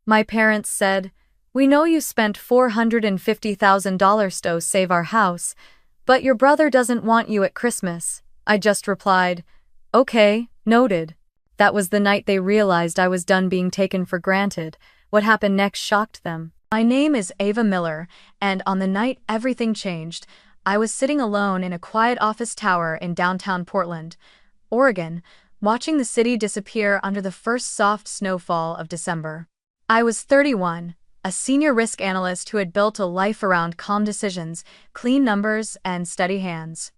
My parents said, "We know you spent $450,000 to save our house, but your brother doesn't want you at Christmas." I just replied, "Okay, noted." That was the night they realized I was done being taken for granted. What happened next shocked them. My name is Ava Miller, and on the night everything changed, I was sitting alone in a quiet office tower in downtown Portland, Oregon, watching the city disappear under the first soft snowfall of December. I was 31, a senior risk analyst who had built a life around calm decisions, clean numbers, and steady hands.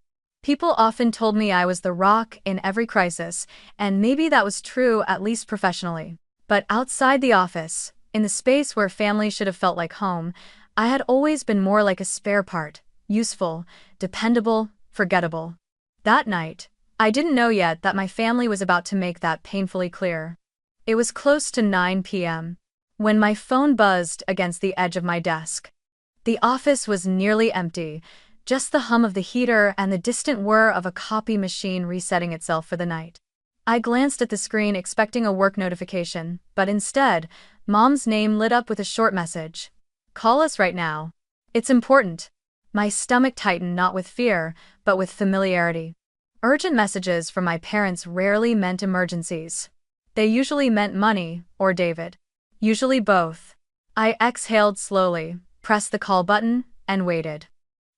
People often told me I was the rock in every crisis, and maybe that was true, at least professionally. But outside the office, in the space where family should have felt like home, I had always been more like a spare part, useful, dependable, forgettable. That night, I didn't know yet that my family was about to make that painfully clear. It was close to 9 p.m. when my phone buzzed against the edge of my desk. The office was nearly empty, just the hum of the heater and the distant whir of a copy machine resetting itself for the night. I glanced at the screen expecting a work notification, but instead, Mom's name lit up with a short message. "Call us right now. It's important." My stomach tightened, not with fear, but with familiarity. Urgent messages from my parents rarely meant emergencies. They usually meant money, or David. Usually both. I exhaled slowly, pressed the call button, and waited.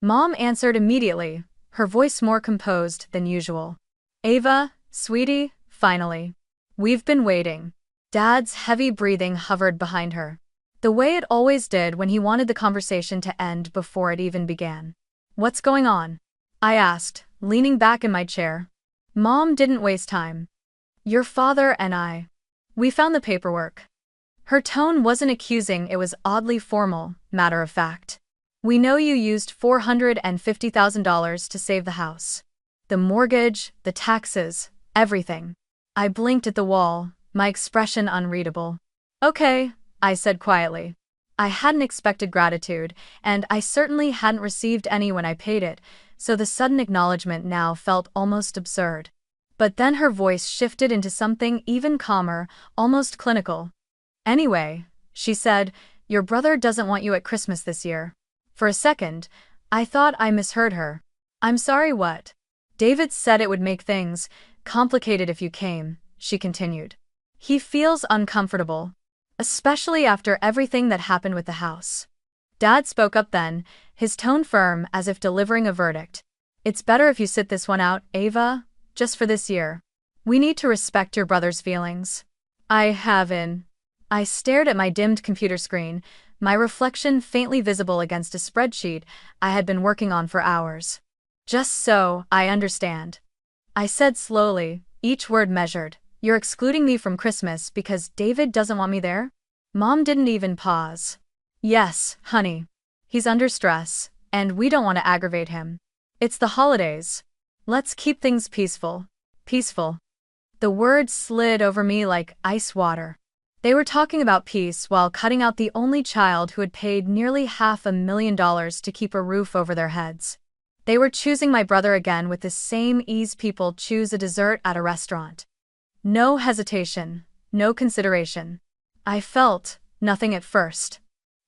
Mom answered immediately, her voice more composed than usual. "Ava, sweetie, finally. We've been waiting." Dad's heavy breathing hovered behind her, the way it always did when he wanted the conversation to end before it even began. "What's going on?" I asked, leaning back in my chair. Mom didn't waste time. "Your father and I. We found the paperwork." Her tone wasn't accusing, it was oddly formal, matter of fact. "We know you used $450,000 to save the house. The mortgage, the taxes, everything." I blinked at the wall, my expression unreadable. "Okay," I said quietly. I hadn't expected gratitude, and I certainly hadn't received any when I paid it, so the sudden acknowledgement now felt almost absurd. But then her voice shifted into something even calmer, almost clinical. "Anyway," she said, "your brother doesn't want you at Christmas this year." For a second, I thought I misheard her. "I'm sorry, what?" "David said it would make things complicated if you came," she continued. "He feels uncomfortable, especially after everything that happened with the house." Dad spoke up then, his tone firm as if delivering a verdict. "It's better if you sit this one out, Ava, just for this year. We need to respect your brother's feelings." I stared at my dimmed computer screen, my reflection faintly visible against a spreadsheet I had been working on for hours. "Just so I understand," I said slowly, each word measured. "You're excluding me from Christmas because David doesn't want me there?" Mom didn't even pause. "Yes, honey. He's under stress, and we don't want to aggravate him. It's the holidays. Let's keep things peaceful." Peaceful. The words slid over me like ice water. They were talking about peace while cutting out the only child who had paid nearly $500,000 to keep a roof over their heads. They were choosing my brother again with the same ease people choose a dessert at a restaurant. No hesitation, no consideration. I felt nothing at first.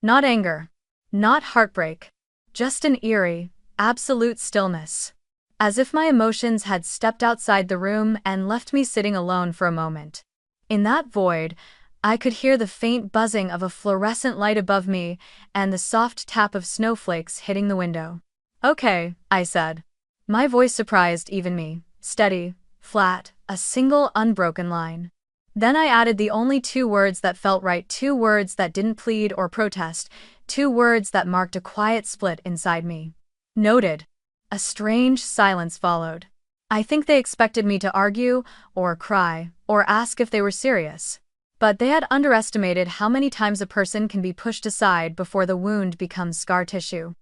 Not anger. Not heartbreak. Just an eerie, absolute stillness. As if my emotions had stepped outside the room and left me sitting alone for a moment. In that void, I could hear the faint buzzing of a fluorescent light above me and the soft tap of snowflakes hitting the window. "Okay," I said. My voice surprised even me, steady, flat, a single unbroken line. Then I added the only two words that felt right, two words that didn't plead or protest, two words that marked a quiet split inside me. "Noted." A strange silence followed. I think they expected me to argue, or cry, or ask if they were serious. But they had underestimated how many times a person can be pushed aside before the wound becomes scar tissue.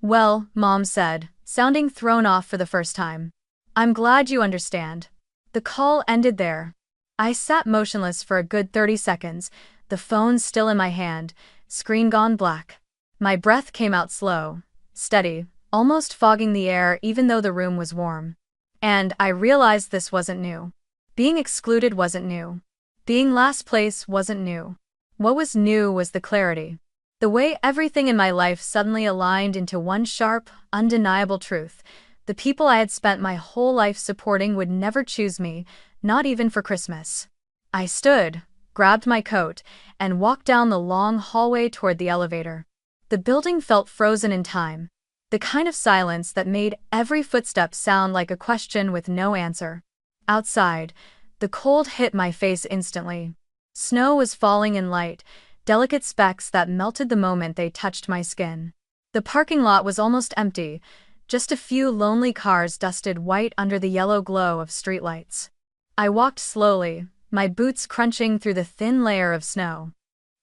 "Well," Mom said, sounding thrown off for the first time. "I'm glad you understand." The call ended there. I sat motionless for a good 30 seconds, the phone still in my hand, screen gone black. My breath came out slow, steady, almost fogging the air even though the room was warm. And I realized this wasn't new. Being excluded wasn't new. Being last place wasn't new. What was new was the clarity. The way everything in my life suddenly aligned into one sharp, undeniable truth. The people I had spent my whole life supporting would never choose me, not even for Christmas. I stood, grabbed my coat, and walked down the long hallway toward the elevator. The building felt frozen in time, the kind of silence that made every footstep sound like a question with no answer. Outside, the cold hit my face instantly. Snow was falling in light, delicate specks that melted the moment they touched my skin. The parking lot was almost empty, just a few lonely cars dusted white under the yellow glow of streetlights. I walked slowly, my boots crunching through the thin layer of snow.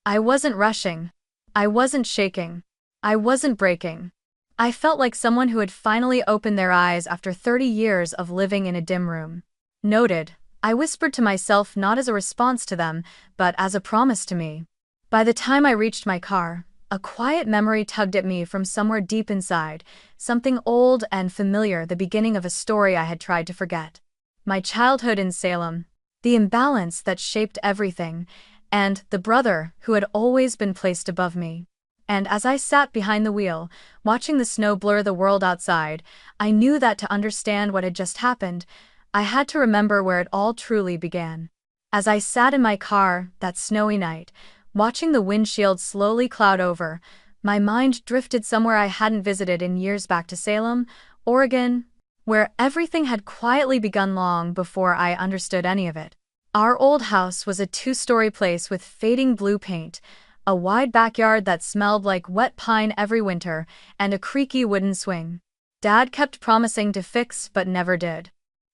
I wasn't rushing. I wasn't shaking. I wasn't breaking. I felt like someone who had finally opened their eyes after 30 years of living in a dim room. Noted, I whispered to myself not as a response to them, but as a promise to me. By the time I reached my car, a quiet memory tugged at me from somewhere deep inside, something old and familiar, the beginning of a story I had tried to forget. My childhood in Salem, the imbalance that shaped everything, and the brother who had always been placed above me. And as I sat behind the wheel, watching the snow blur the world outside, I knew that to understand what had just happened, I had to remember where it all truly began. As I sat in my car that snowy night, watching the windshield slowly cloud over, my mind drifted somewhere I hadn't visited in years, back to Salem, Oregon, where everything had quietly begun long before I understood any of it. Our old house was a two-story place with fading blue paint, a wide backyard that smelled like wet pine every winter, and a creaky wooden swing. Dad kept promising to fix but never did.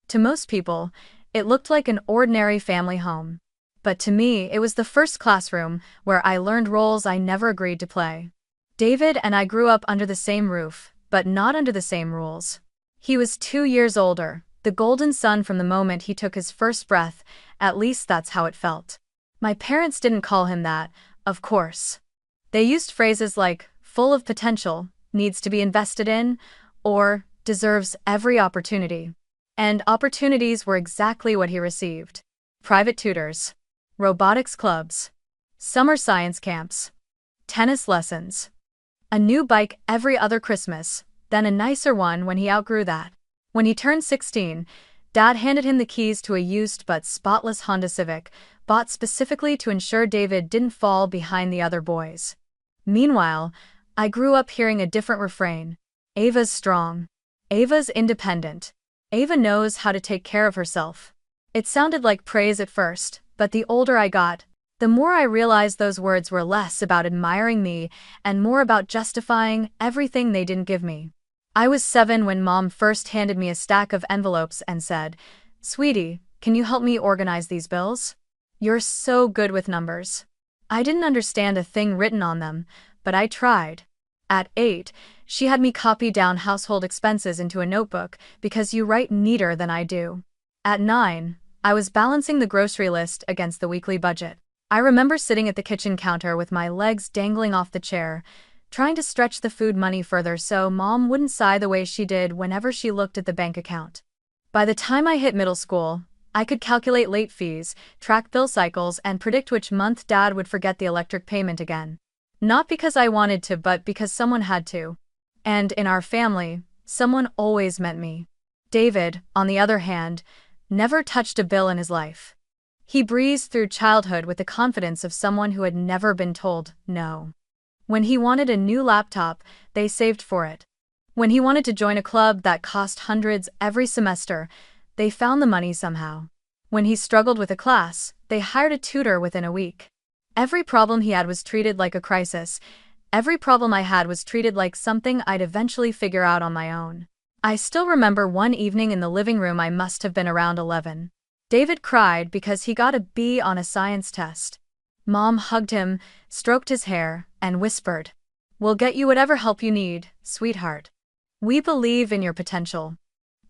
To most people, it looked like an ordinary family home. But to me, it was the first classroom where I learned roles I never agreed to play. David and I grew up under the same roof, but not under the same rules. He was 2 years older, the golden son from the moment he took his first breath, at least that's how it felt. My parents didn't call him that, of course. They used phrases like, full of potential, needs to be invested in, or deserves every opportunity. And opportunities were exactly what he received. Private tutors, robotics clubs, summer science camps, tennis lessons, a new bike every other Christmas, then a nicer one when he outgrew that. When he turned 16, Dad handed him the keys to a used but spotless Honda Civic, bought specifically to ensure David didn't fall behind the other boys. Meanwhile, I grew up hearing a different refrain. Ava's strong. Ava's independent. Ava knows how to take care of herself. It sounded like praise at first, but the older I got, the more I realized those words were less about admiring me and more about justifying everything they didn't give me. I was 7 when Mom first handed me a stack of envelopes and said, "Sweetie, can you help me organize these bills? You're so good with numbers." I didn't understand a thing written on them, but I tried. At 8, she had me copy down household expenses into a notebook because you write neater than I do. At 9, I was balancing the grocery list against the weekly budget. I remember sitting at the kitchen counter with my legs dangling off the chair, trying to stretch the food money further so Mom wouldn't sigh the way she did whenever she looked at the bank account. By the time I hit middle school, I could calculate late fees, track bill cycles, and predict which month Dad would forget the electric payment again. Not because I wanted to, but because someone had to. And in our family, someone always meant me. David, on the other hand, never touched a bill in his life. He breezed through childhood with the confidence of someone who had never been told no. When he wanted a new laptop, they saved for it. When he wanted to join a club that cost hundreds every semester, they found the money somehow. When he struggled with a class, they hired a tutor within a week. Every problem he had was treated like a crisis. Every problem I had was treated like something I'd eventually figure out on my own. I still remember one evening in the living room. I must have been around 11. David cried because he got a B on a science test. Mom hugged him, stroked his hair, and whispered, "We'll get you whatever help you need, sweetheart. We believe in your potential."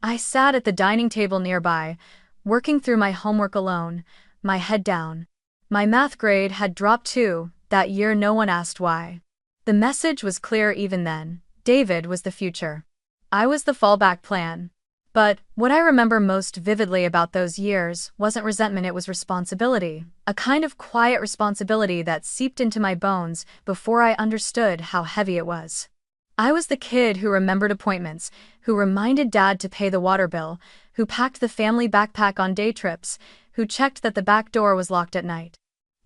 I sat at the dining table nearby, working through my homework alone, my head down. My math grade had dropped too, that year. No one asked why. The message was clear even then. David was the future. I was the fallback plan. But what I remember most vividly about those years wasn't resentment, it was responsibility. A kind of quiet responsibility that seeped into my bones before I understood how heavy it was. I was the kid who remembered appointments, who reminded Dad to pay the water bill, who packed the family backpack on day trips, who checked that the back door was locked at night.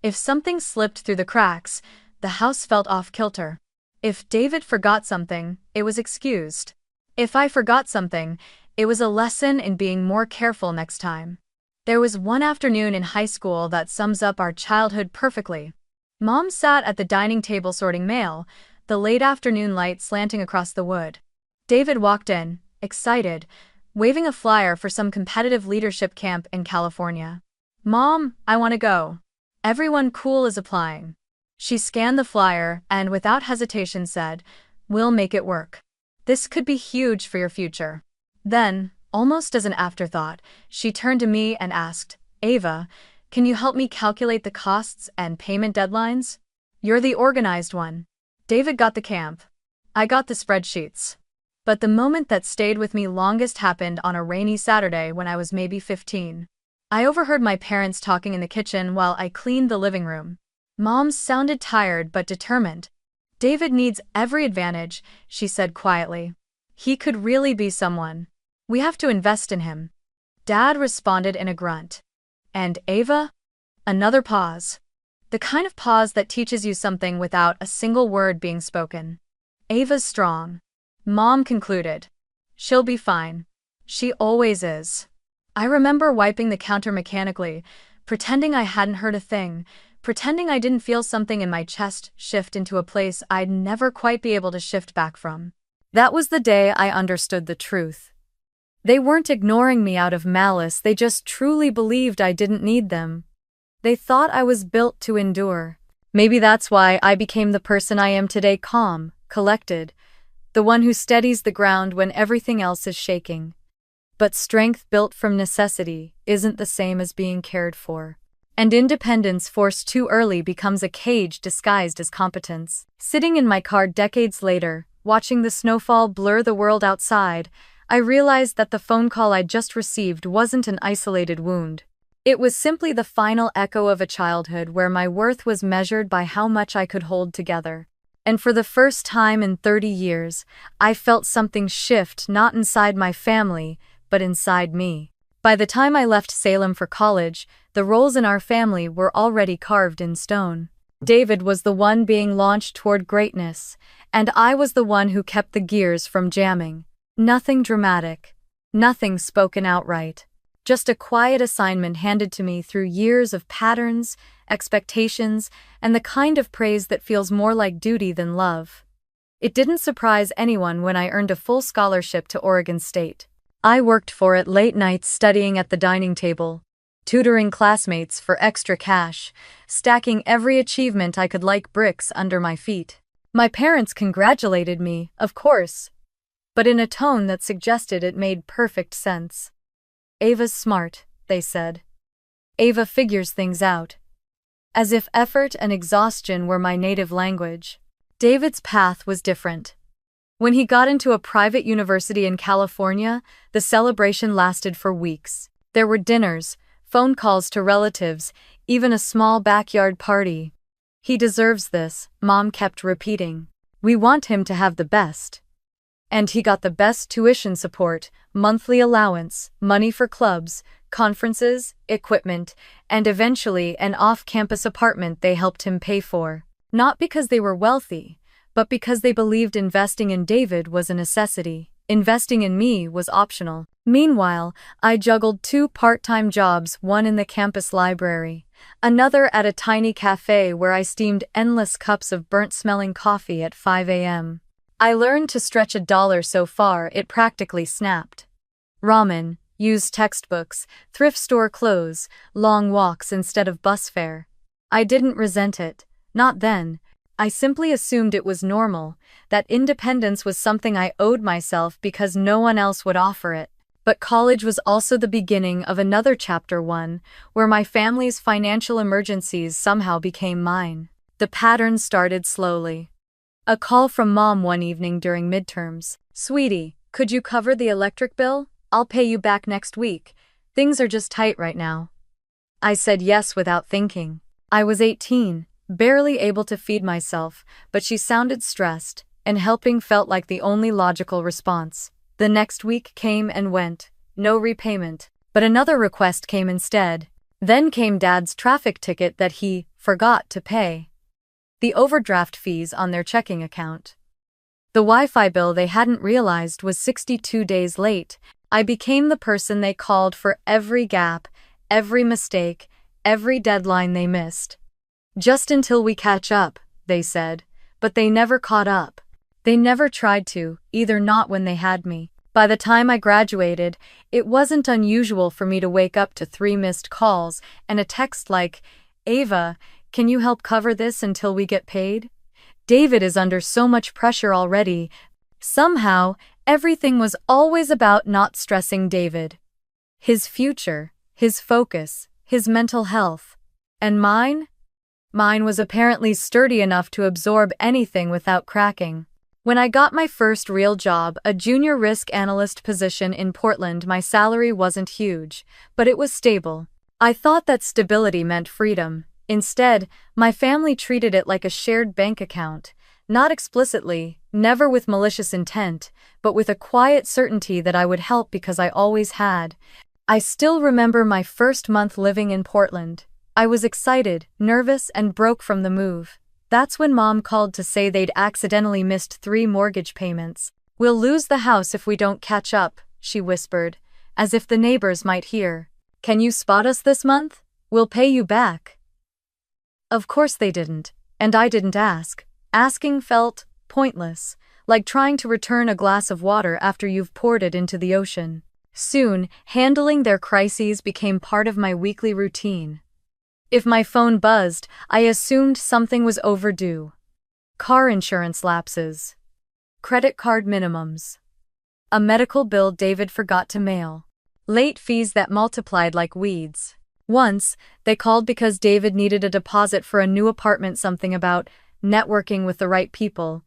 If something slipped through the cracks, the house felt off-kilter. If David forgot something, it was excused. If I forgot something, it was a lesson in being more careful next time. There was one afternoon in high school that sums up our childhood perfectly. Mom sat at the dining table sorting mail, the late afternoon light slanting across the wood. David walked in, excited, waving a flyer for some competitive leadership camp in California. "Mom, I want to go. Everyone cool is applying." She scanned the flyer and without hesitation said, "We'll make it work. This could be huge for your future." Then, almost as an afterthought, she turned to me and asked, "Ava, can you help me calculate the costs and payment deadlines? You're the organized one." David got the camp. I got the spreadsheets. But the moment that stayed with me longest happened on a rainy Saturday when I was maybe 15. I overheard my parents talking in the kitchen while I cleaned the living room. Mom sounded tired but determined. "David needs every advantage," she said quietly. "He could really be someone. We have to invest in him." Dad responded in a grunt. "And Ava?" Another pause. The kind of pause that teaches you something without a single word being spoken. "Ava's strong," Mom concluded. "She'll be fine. She always is." I remember wiping the counter mechanically, pretending I hadn't heard a thing, pretending I didn't feel something in my chest shift into a place I'd never quite be able to shift back from. That was the day I understood the truth. They weren't ignoring me out of malice, they just truly believed I didn't need them. They thought I was built to endure. Maybe that's why I became the person I am today, calm, collected, the one who steadies the ground when everything else is shaking. But strength built from necessity isn't the same as being cared for. And independence forced too early becomes a cage disguised as competence. Sitting in my car decades later, watching the snowfall blur the world outside, I realized that the phone call I'd just received wasn't an isolated wound. It was simply the final echo of a childhood where my worth was measured by how much I could hold together. And for the first time in 30 years, I felt something shift not inside my family, but inside me. By the time I left Salem for college, the roles in our family were already carved in stone. David was the one being launched toward greatness, and I was the one who kept the gears from jamming. Nothing dramatic, nothing spoken outright. Just a quiet assignment handed to me through years of patterns, expectations, and the kind of praise that feels more like duty than love. It didn't surprise anyone when I earned a full scholarship to Oregon State. I worked for it late nights studying at the dining table, tutoring classmates for extra cash, stacking every achievement I could like bricks under my feet. My parents congratulated me, of course, but in a tone that suggested it made perfect sense. "Ava's smart," they said. "Ava figures things out." As if effort and exhaustion were my native language. David's path was different. When he got into a private university in California, the celebration lasted for weeks. There were dinners, phone calls to relatives, even a small backyard party. "He deserves this," Mom kept repeating. "We want him to have the best." And he got the best tuition support, monthly allowance, money for clubs, conferences, equipment, and eventually an off-campus apartment they helped him pay for. Not because they were wealthy, but because they believed investing in David was a necessity. Investing in me was optional. Meanwhile, I juggled 2 part-time jobs, one in the campus library, another at a tiny cafe where I steamed endless cups of burnt-smelling coffee at 5 a.m. I learned to stretch $1 so far it practically snapped. Ramen, used textbooks, thrift store clothes, long walks instead of bus fare. I didn't resent it, not then. I simply assumed it was normal, that independence was something I owed myself because no one else would offer it. But college was also the beginning of another chapter, one where my family's financial emergencies somehow became mine. The pattern started slowly. A call from Mom one evening during midterms. "Sweetie, could you cover the electric bill? I'll pay you back next week. Things are just tight right now. I said yes without thinking. I was 18, barely able to feed myself, but she sounded stressed, and helping felt like the only logical response. The next week came and went, no repayment, but another request came instead. Then came Dad's traffic ticket that he forgot to pay. The overdraft fees on their checking account. The Wi-Fi bill they hadn't realized was 62 days late. I became the person they called for every gap, every mistake, every deadline they missed. Just until we catch up, they said, but they never caught up. They never tried to, either not when they had me. By the time I graduated, it wasn't unusual for me to wake up to 3 missed calls and a text like, "Ava, can you help cover this until we get paid? David is under so much pressure already." Somehow, everything was always about not stressing David. His future, his focus, his mental health. And mine? Mine was apparently sturdy enough to absorb anything without cracking. When I got my first real job, a junior risk analyst position in Portland, my salary wasn't huge, but it was stable. I thought that stability meant freedom. Instead, my family treated it like a shared bank account, not explicitly, never with malicious intent, but with a quiet certainty that I would help because I always had. I still remember my first month living in Portland. I was excited, nervous, and broke from the move. That's when Mom called to say they'd accidentally missed 3 mortgage payments. "We'll lose the house if we don't catch up," she whispered, as if the neighbors might hear. "Can you spot us this month? We'll pay you back." Of course they didn't, and I didn't ask. Asking felt pointless, like trying to return a glass of water after you've poured it into the ocean. Soon, handling their crises became part of my weekly routine. If my phone buzzed, I assumed something was overdue. Car insurance lapses. Credit card minimums. A medical bill David forgot to mail. Late fees that multiplied like weeds. Once, they called because David needed a deposit for a new apartment, something about networking with the right people.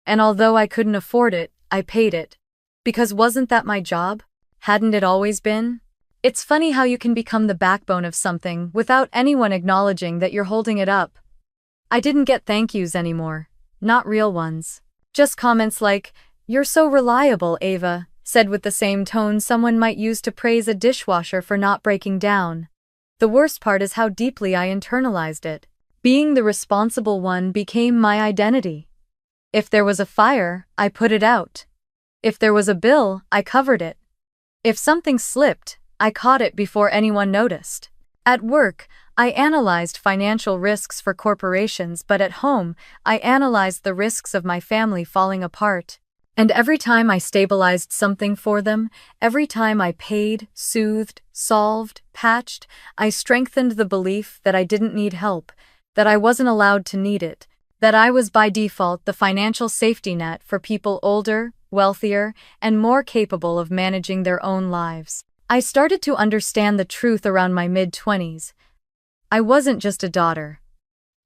And although I couldn't afford it, I paid it. Because wasn't that my job? Hadn't it always been? It's funny how you can become the backbone of something without anyone acknowledging that you're holding it up. I didn't get thank yous anymore. Not real ones. Just comments like, "You're so reliable, Ava," said with the same tone someone might use to praise a dishwasher for not breaking down. The worst part is how deeply I internalized it. Being the responsible one became my identity. If there was a fire, I put it out. If there was a bill, I covered it. If something slipped, I caught it before anyone noticed. At work, I analyzed financial risks for corporations, but at home, I analyzed the risks of my family falling apart. And every time I stabilized something for them, every time I paid, soothed, solved, patched, I strengthened the belief that I didn't need help, that I wasn't allowed to need it, that I was by default the financial safety net for people older, wealthier, and more capable of managing their own lives. I started to understand the truth around my mid-20s. I wasn't just a daughter.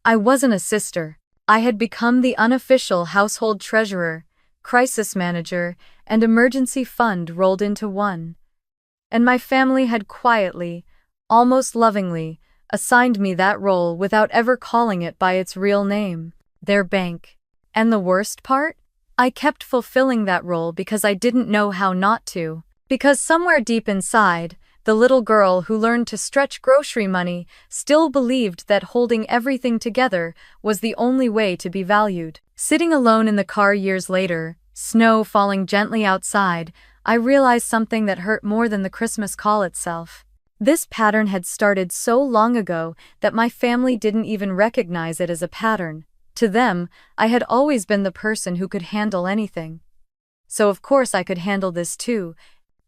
I wasn't a sister. I had become the unofficial household treasurer, crisis manager, and emergency fund rolled into one. And my family had quietly, almost lovingly, assigned me that role without ever calling it by its real name, their bank. And the worst part? I kept fulfilling that role because I didn't know how not to. Because somewhere deep inside, the little girl who learned to stretch grocery money still believed that holding everything together was the only way to be valued. Sitting alone in the car years later, snow falling gently outside, I realized something that hurt more than the Christmas call itself. This pattern had started so long ago that my family didn't even recognize it as a pattern. To them, I had always been the person who could handle anything. So of course I could handle this too.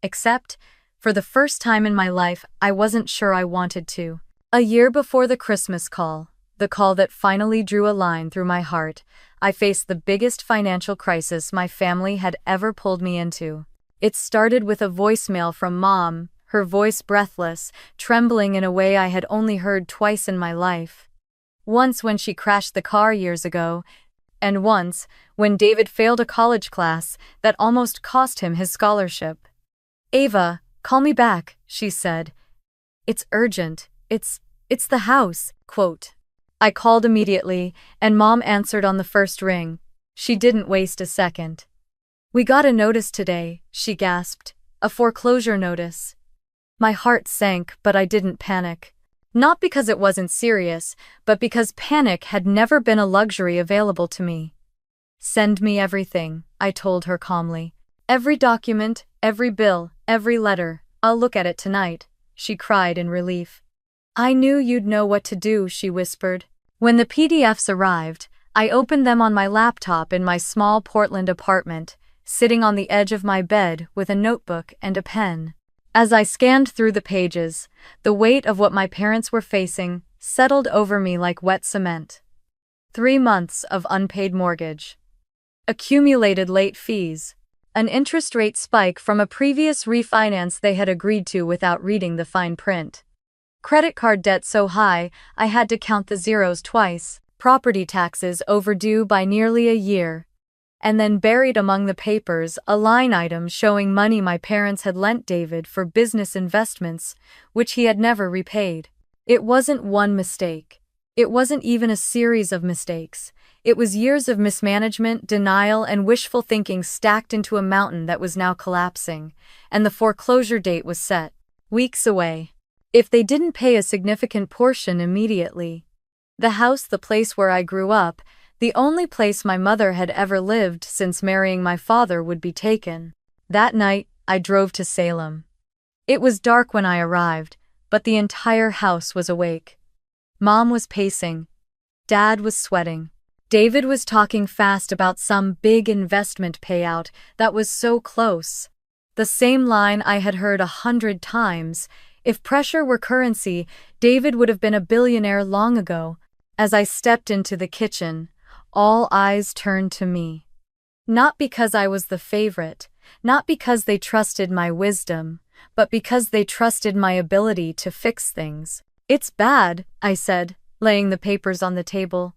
Except, for the first time in my life, I wasn't sure I wanted to. A year before the Christmas call, the call that finally drew a line through my heart, I faced the biggest financial crisis my family had ever pulled me into. It started with a voicemail from Mom, her voice breathless, trembling in a way I had only heard twice in my life. Once when she crashed the car years ago, and once when David failed a college class that almost cost him his scholarship. "Ava, "Call me back," she said. "It's urgent. It's the house." Quote. I called immediately, and Mom answered on the first ring. She didn't waste a second. "We got a notice today," she gasped. "A foreclosure notice." My heart sank, but I didn't panic. Not because it wasn't serious, but because panic had never been a luxury available to me. "Send me everything," I told her calmly. "Every document, every bill, every letter. I'll look at it tonight," she cried in relief. "I knew you'd know what to do," she whispered. When the PDFs arrived, I opened them on my laptop in my small Portland apartment, sitting on the edge of my bed with a notebook and a pen. As I scanned through the pages, the weight of what my parents were facing settled over me like wet cement. 3 months of unpaid mortgage. Accumulated late fees. An interest rate spike from a previous refinance they had agreed to without reading the fine print. Credit card debt so high, I had to count the zeros twice. Property taxes overdue by nearly a year. And then buried among the papers, a line item showing money my parents had lent David for business investments, which he had never repaid. It wasn't one mistake. It wasn't even a series of mistakes. It was years of mismanagement, denial, and wishful thinking stacked into a mountain that was now collapsing, and the foreclosure date was set. Weeks away. If they didn't pay a significant portion immediately. The house, the place where I grew up, the only place my mother had ever lived since marrying my father, would be taken. That night, I drove to Salem. It was dark when I arrived, but the entire house was awake. Mom was pacing. Dad was sweating. David was talking fast about some big investment payout that was so close. The same line I had heard 100 times. If pressure were currency, David would have been a billionaire long ago. As I stepped into the kitchen, all eyes turned to me. Not because I was the favorite, not because they trusted my wisdom, but because they trusted my ability to fix things. "It's bad," I said, laying the papers on the table.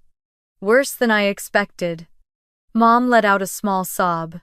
"Worse than I expected." Mom let out a small sob.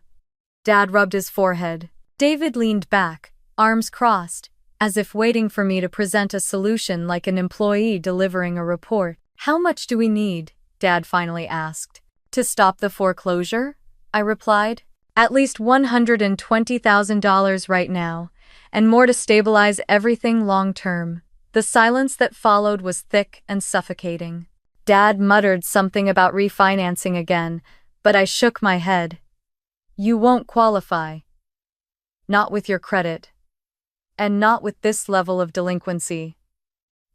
Dad rubbed his forehead. David leaned back, arms crossed, as if waiting for me to present a solution like an employee delivering a report. "How much do we need?" Dad finally asked. "To stop the foreclosure?" I replied. "At least $120,000 right now, and more to stabilize everything long term." The silence that followed was thick and suffocating. Dad muttered something about refinancing again, but I shook my head. "You won't qualify. Not with your credit. And not with this level of delinquency."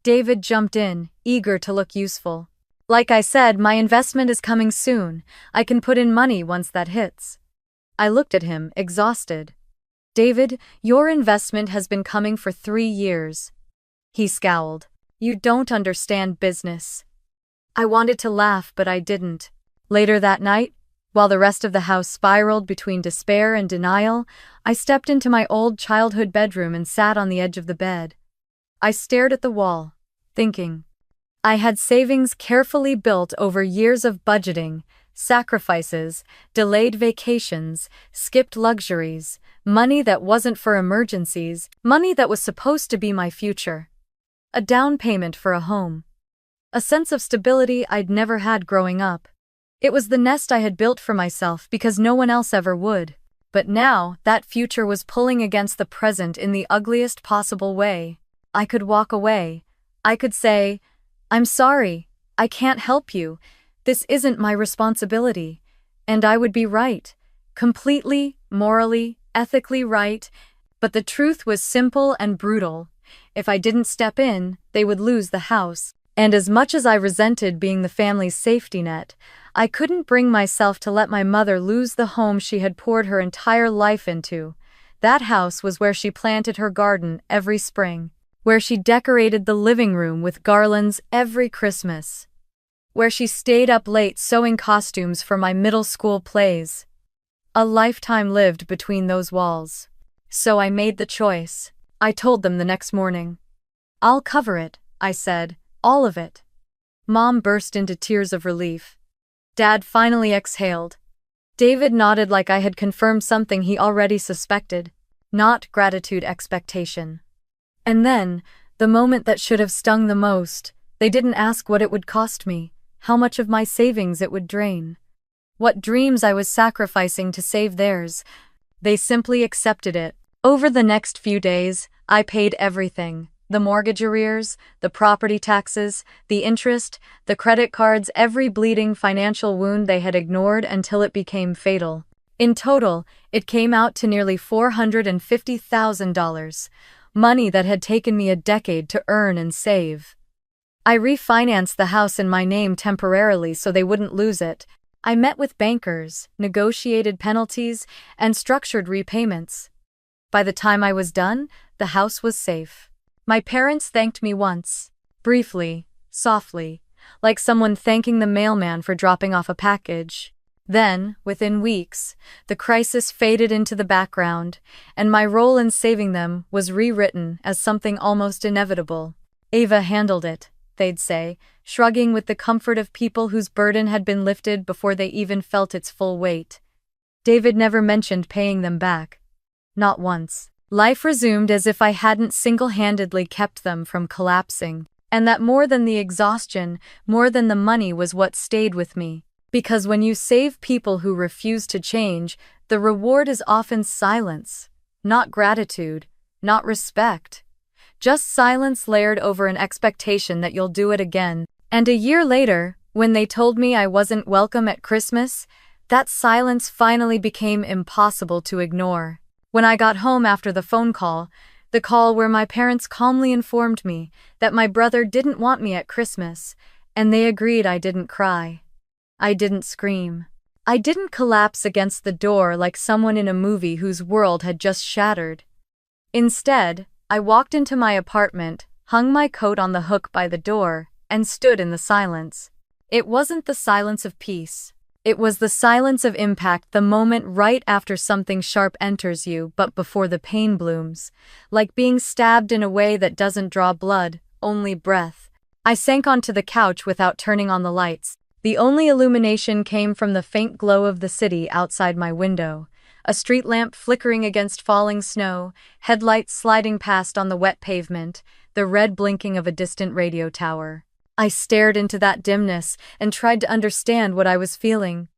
David jumped in, eager to look useful. "Like I said, my investment is coming soon. I can put in money once that hits." I looked at him, exhausted. "David, your investment has been coming for 3 years. He scowled. "You don't understand business." I wanted to laugh, but I didn't. Later that night, while the rest of the house spiraled between despair and denial, I stepped into my old childhood bedroom and sat on the edge of the bed. I stared at the wall, thinking. I had savings carefully built over years of budgeting, sacrifices, delayed vacations, skipped luxuries, money that wasn't for emergencies, money that was supposed to be my future. A down payment for a home. A sense of stability I'd never had growing up. It was the nest I had built for myself because no one else ever would. But now, that future was pulling against the present in the ugliest possible way. I could walk away. I could say, "I'm sorry, I can't help you. This isn't my responsibility." And I would be right. Completely, morally, ethically right. But the truth was simple and brutal. If I didn't step in, they would lose the house. And as much as I resented being the family's safety net, I couldn't bring myself to let my mother lose the home she had poured her entire life into. That house was where she planted her garden every spring, where she decorated the living room with garlands every Christmas, where she stayed up late sewing costumes for my middle school plays. A lifetime lived between those walls. So I made the choice. I told them the next morning. "I'll cover it," I said. "All of it." Mom burst into tears of relief. Dad finally exhaled. David nodded like I had confirmed something he already suspected. not gratitude expectation. And then, the moment that should have stung the most, they didn't ask what it would cost me, how much of my savings it would drain, what dreams I was sacrificing to save theirs. They simply accepted it. Over the next few days, I paid everything. The mortgage arrears, the property taxes, the interest, the credit cards, every bleeding financial wound they had ignored until it became fatal. In total, it came out to nearly $450,000, money that had taken me a decade to earn and save. I refinanced the house in my name temporarily so they wouldn't lose it. I met with bankers, negotiated penalties, and structured repayments. By the time I was done, the house was safe. My parents thanked me once, briefly, softly, like someone thanking the mailman for dropping off a package. Then, within weeks, the crisis faded into the background, and my role in saving them was rewritten as something almost inevitable. Ava handled it, they'd say, shrugging with the comfort of people whose burden had been lifted before they even felt its full weight. David never mentioned paying them back. Not once. Life resumed as if I hadn't single-handedly kept them from collapsing, and that more than the exhaustion, more than the money was what stayed with me. Because when you save people who refuse to change, the reward is often silence, not gratitude, not respect. Just silence layered over an expectation that you'll do it again. And a year later, when they told me I wasn't welcome at Christmas, that silence finally became impossible to ignore. When I got home after the phone call, the call where my parents calmly informed me that my brother didn't want me at Christmas, and they agreed I didn't cry. I didn't scream. I didn't collapse against the door like someone in a movie whose world had just shattered. Instead, I walked into my apartment, hung my coat on the hook by the door, and stood in the silence. It wasn't the silence of peace. It was the silence of impact, the moment right after something sharp enters you but before the pain blooms, like being stabbed in a way that doesn't draw blood, only breath. I sank onto the couch without turning on the lights. The only illumination came from the faint glow of the city outside my window, a street lamp flickering against falling snow, headlights sliding past on the wet pavement, the red blinking of a distant radio tower. I stared into that dimness and tried to understand what I was feeling.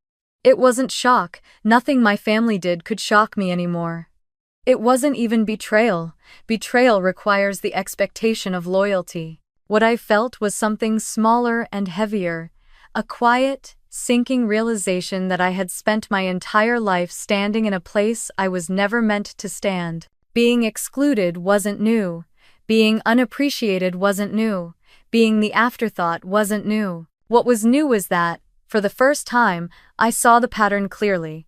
It wasn't shock. Nothing my family did could shock me anymore. It wasn't even betrayal. Betrayal requires the expectation of loyalty. What I felt was something smaller and heavier, a quiet, sinking realization that I had spent my entire life standing in a place I was never meant to stand. Being excluded wasn't new. Being unappreciated wasn't new. Being the afterthought wasn't new. What was new was that, for the first time, I saw the pattern clearly.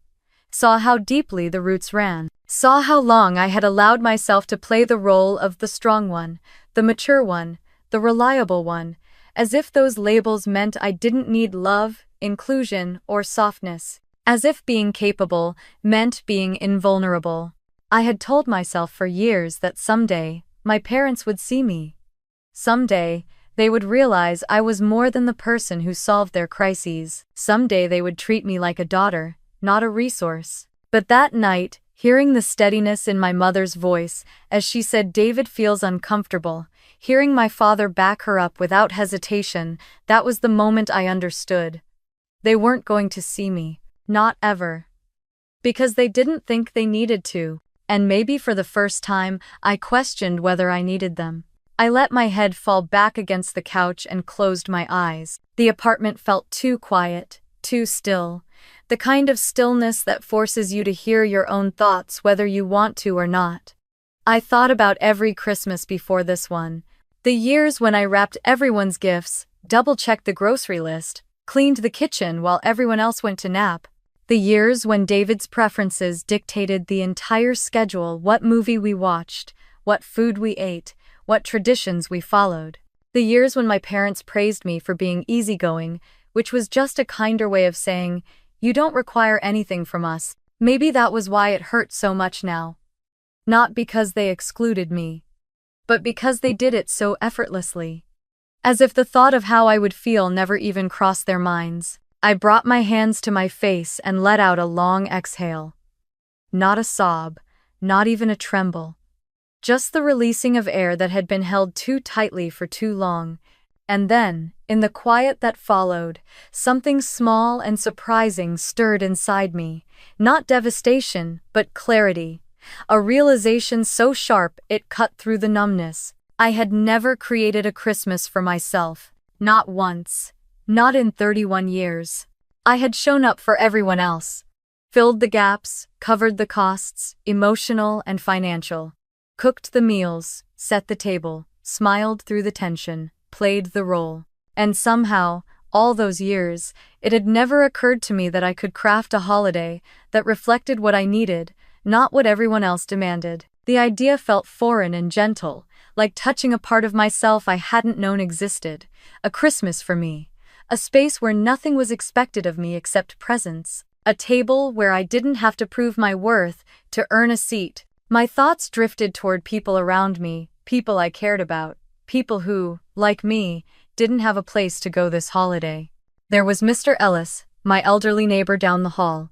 Saw how deeply the roots ran. Saw how long I had allowed myself to play the role of the strong one, the mature one, the reliable one, as if those labels meant I didn't need love, inclusion, or softness. As if being capable meant being invulnerable. I had told myself for years that someday, my parents would see me. Someday, they would realize I was more than the person who solved their crises. Someday they would treat me like a daughter, not a resource. But that night, hearing the steadiness in my mother's voice as she said David feels uncomfortable, hearing my father back her up without hesitation, that was the moment I understood. They weren't going to see me. Not ever. Because they didn't think they needed to. And maybe for the first time, I questioned whether I needed them. I let my head fall back against the couch and closed my eyes. The apartment felt too quiet, too still. The kind of stillness that forces you to hear your own thoughts whether you want to or not. I thought about every Christmas before this one. The years when I wrapped everyone's gifts, double-checked the grocery list, cleaned the kitchen while everyone else went to nap. The years when David's preferences dictated the entire schedule, what movie we watched, what food we ate, what traditions we followed. The years when my parents praised me for being easygoing, which was just a kinder way of saying, you don't require anything from us. Maybe that was why it hurt so much now. Not because they excluded me, but because they did it so effortlessly. As if the thought of how I would feel never even crossed their minds. I brought my hands to my face and let out a long exhale. Not a sob, not even a tremble. Just the releasing of air that had been held too tightly for too long. And then, in the quiet that followed, something small and surprising stirred inside me. Not devastation, but clarity. A realization so sharp it cut through the numbness. I had never created a Christmas for myself. Not once. Not in 31 years. I had shown up for everyone else. Filled the gaps, covered the costs, emotional and financial. Cooked the meals, set the table, smiled through the tension, played the role. And somehow, all those years, it had never occurred to me that I could craft a holiday that reflected what I needed, not what everyone else demanded. The idea felt foreign and gentle, like touching a part of myself I hadn't known existed. A Christmas for me. A space where nothing was expected of me except presence. A table where I didn't have to prove my worth to earn a seat. My thoughts drifted toward people around me, people I cared about, people who, like me, didn't have a place to go this holiday. There was Mr. Ellis, my elderly neighbor down the hall.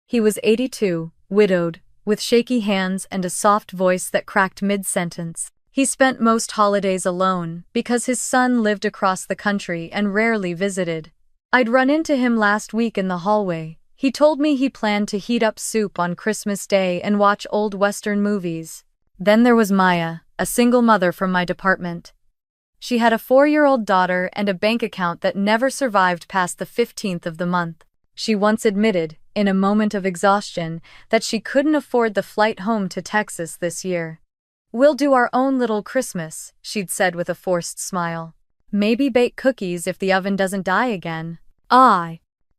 He was 82, widowed, with shaky hands and a soft voice that cracked mid-sentence. He spent most holidays alone because his son lived across the country and rarely visited. I'd run into him last week in the hallway. He told me he planned to heat up soup on Christmas Day and watch old Western movies. Then there was Maya, a single mother from my department. She had a 4-year-old daughter and a bank account that never survived past the 15th of the month. She once admitted, in a moment of exhaustion, that she couldn't afford the flight home to Texas this year. "We'll do our own little Christmas," she'd said with a forced smile. "Maybe bake cookies if the oven doesn't die again."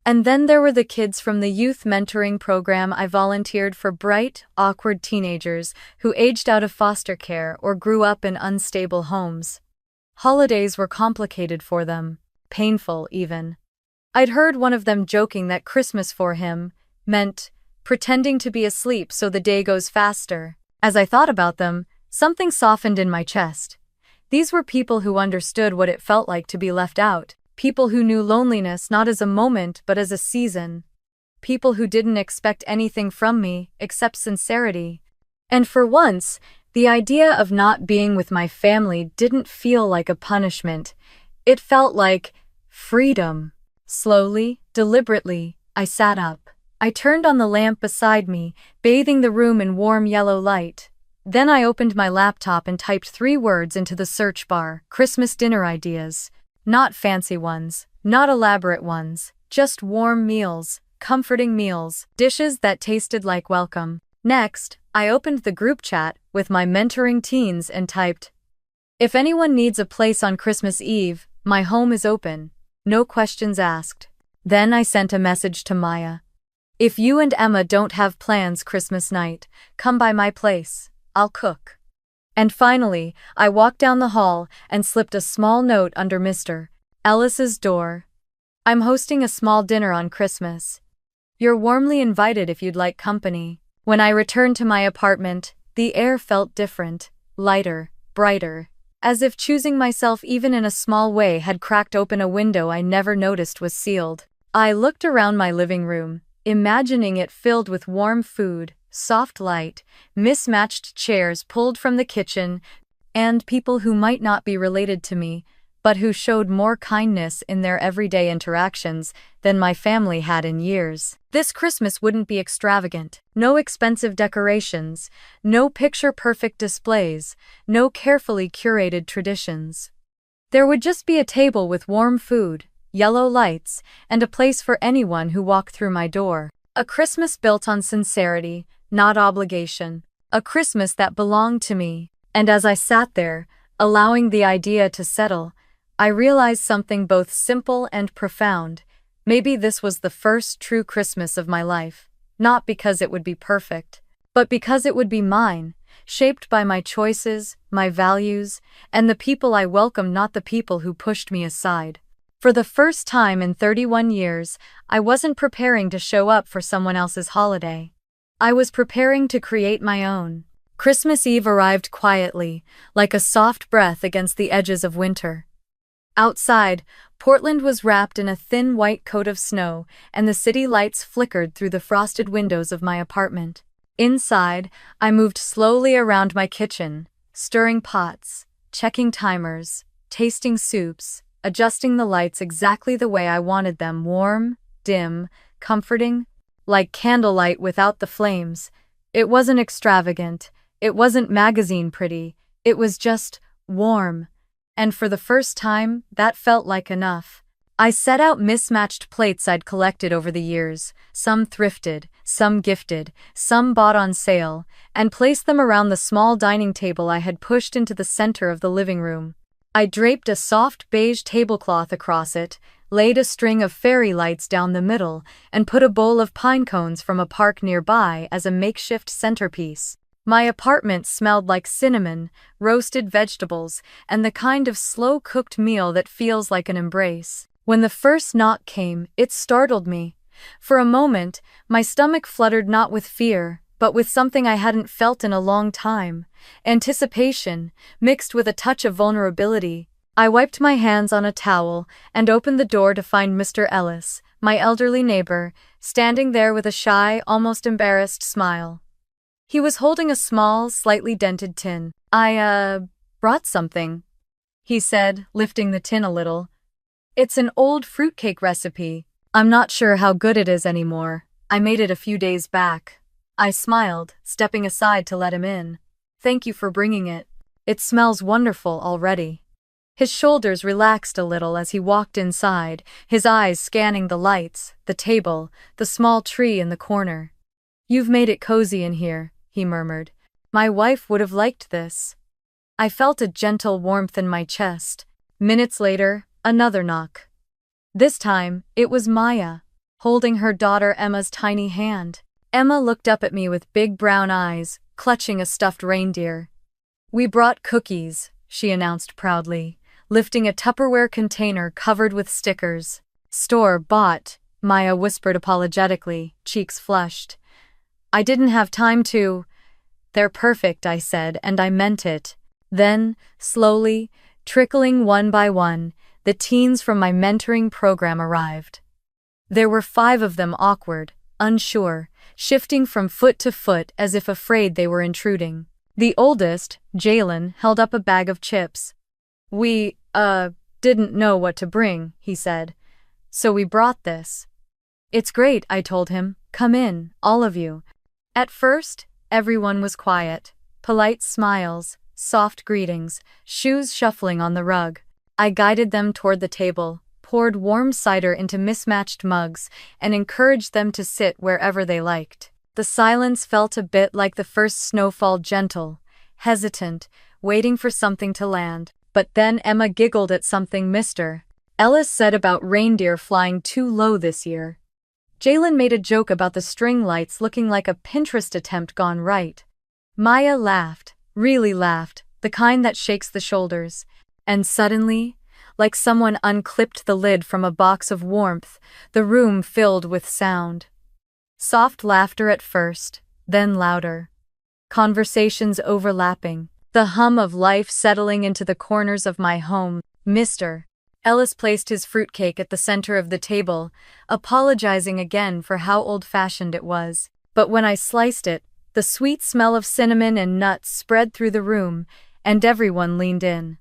And then there were the kids from the youth mentoring program I volunteered for, bright, awkward teenagers who aged out of foster care or grew up in unstable homes. Holidays were complicated for them, painful even. I'd heard one of them joking that Christmas for him meant pretending to be asleep so the day goes faster. As I thought about them, something softened in my chest. These were people who understood what it felt like to be left out. People who knew loneliness not as a moment but as a season. People who didn't expect anything from me except sincerity. And for once, the idea of not being with my family didn't feel like a punishment. It felt like freedom. Slowly, deliberately, I sat up. I turned on the lamp beside me, bathing the room in warm yellow light. Then I opened my laptop and typed 3 words into the search bar: Christmas dinner ideas. Not fancy ones, not elaborate ones, just warm meals, comforting meals, dishes that tasted like welcome. Next, I opened the group chat with my mentoring teens and typed, "If anyone needs a place on Christmas Eve, my home is open. No questions asked." Then I sent a message to Maya. "If you and Emma don't have plans Christmas night, come by my place. I'll cook." And finally, I walked down the hall and slipped a small note under Mr. Ellis's door. "I'm hosting a small dinner on Christmas. You're warmly invited if you'd like company." When I returned to my apartment, the air felt different, lighter, brighter, as if choosing myself even in a small way had cracked open a window I never noticed was sealed. I looked around my living room, imagining it filled with warm food, soft light, mismatched chairs pulled from the kitchen, and people who might not be related to me, but who showed more kindness in their everyday interactions than my family had in years. This Christmas wouldn't be extravagant. No expensive decorations, no picture-perfect displays, no carefully curated traditions. There would just be a table with warm food, yellow lights, and a place for anyone who walked through my door. A Christmas built on sincerity, not obligation. A Christmas that belonged to me. And as I sat there, allowing the idea to settle, I realized something both simple and profound. Maybe this was the first true Christmas of my life. Not because it would be perfect, but because it would be mine, shaped by my choices, my values, and the people I welcomed, not the people who pushed me aside. For the first time in 31 years, I wasn't preparing to show up for someone else's holiday. I was preparing to create my own. Christmas Eve arrived quietly, like a soft breath against the edges of winter. Outside, Portland was wrapped in a thin white coat of snow, and the city lights flickered through the frosted windows of my apartment. Inside, I moved slowly around my kitchen, stirring pots, checking timers, tasting soups, adjusting the lights exactly the way I wanted them: warm, dim, comforting, like candlelight without the flames. It wasn't extravagant, it wasn't magazine pretty, it was just warm. And for the first time, that felt like enough. I set out mismatched plates I'd collected over the years, some thrifted, some gifted, some bought on sale, and placed them around the small dining table I had pushed into the center of the living room. I draped a soft beige tablecloth across it, laid a string of fairy lights down the middle, and put a bowl of pine cones from a park nearby as a makeshift centerpiece. My apartment smelled like cinnamon, roasted vegetables, and the kind of slow-cooked meal that feels like an embrace. When the first knock came, it startled me. For a moment, my stomach fluttered not with fear, but with something I hadn't felt in a long time: anticipation, mixed with a touch of vulnerability. I wiped my hands on a towel and opened the door to find Mr. Ellis, my elderly neighbor, standing there with a shy, almost embarrassed smile. He was holding a small, slightly dented tin. "I brought something," he said, lifting the tin a little. "It's an old fruitcake recipe. I'm not sure how good it is anymore. I made it a few days back." I smiled, stepping aside to let him in. "Thank you for bringing it. It smells wonderful already." His shoulders relaxed a little as he walked inside, his eyes scanning the lights, the table, the small tree in the corner. "You've made it cozy in here," he murmured. "My wife would have liked this." I felt a gentle warmth in my chest. Minutes later, another knock. This time, it was Maya, holding her daughter Emma's tiny hand. Emma looked up at me with big brown eyes, clutching a stuffed reindeer. "We brought cookies," she announced proudly, lifting a Tupperware container covered with stickers. "Store-bought," Maya whispered apologetically, cheeks flushed. "I didn't have time to—" "They're perfect," I said, and I meant it. Then, slowly, trickling one by one, the teens from my mentoring program arrived. There were 5 of them, awkward, unsure, shifting from foot to foot as if afraid they were intruding. The oldest, Jalen, held up a bag of chips. "We, didn't know what to bring," he said. "So we brought this." "It's great," I told him. "Come in, all of you." At first, everyone was quiet. Polite smiles, soft greetings, shoes shuffling on the rug. I guided them toward the table, poured warm cider into mismatched mugs, and encouraged them to sit wherever they liked. The silence felt a bit like the first snowfall, gentle, hesitant, waiting for something to land. But then Emma giggled at something Mr. Ellis said about reindeer flying too low this year. Jalen made a joke about the string lights looking like a Pinterest attempt gone right. Maya laughed, really laughed, the kind that shakes the shoulders. And suddenly, like someone unclipped the lid from a box of warmth, the room filled with sound. Soft laughter at first, then louder. Conversations overlapping, the hum of life settling into the corners of my home. Mr. Ellis placed his fruitcake at the center of the table, apologizing again for how old-fashioned it was. But when I sliced it, the sweet smell of cinnamon and nuts spread through the room, and everyone leaned in.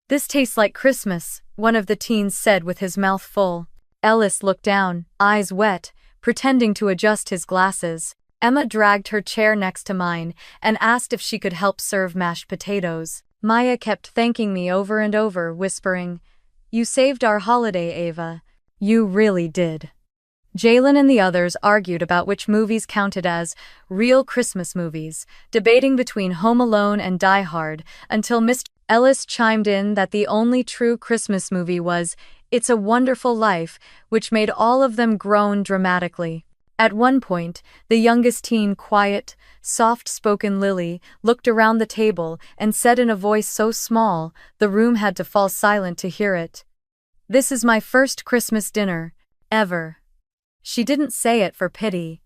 "This tastes like Christmas," one of the teens said with his mouth full. Ellis looked down, eyes wet, pretending to adjust his glasses. Emma dragged her chair next to mine and asked if she could help serve mashed potatoes. Maya kept thanking me over and over, whispering, "You saved our holiday, Ava. You really did." Jalen and the others argued about which movies counted as real Christmas movies, debating between Home Alone and Die Hard, until Mr. Ellis chimed in that the only true Christmas movie was It's a Wonderful Life, which made all of them groan dramatically. At one point, the youngest teen, quiet, soft-spoken Lily, looked around the table and said in a voice so small, the room had to fall silent to hear it, "This is my first Christmas dinner, ever." She didn't say it for pity.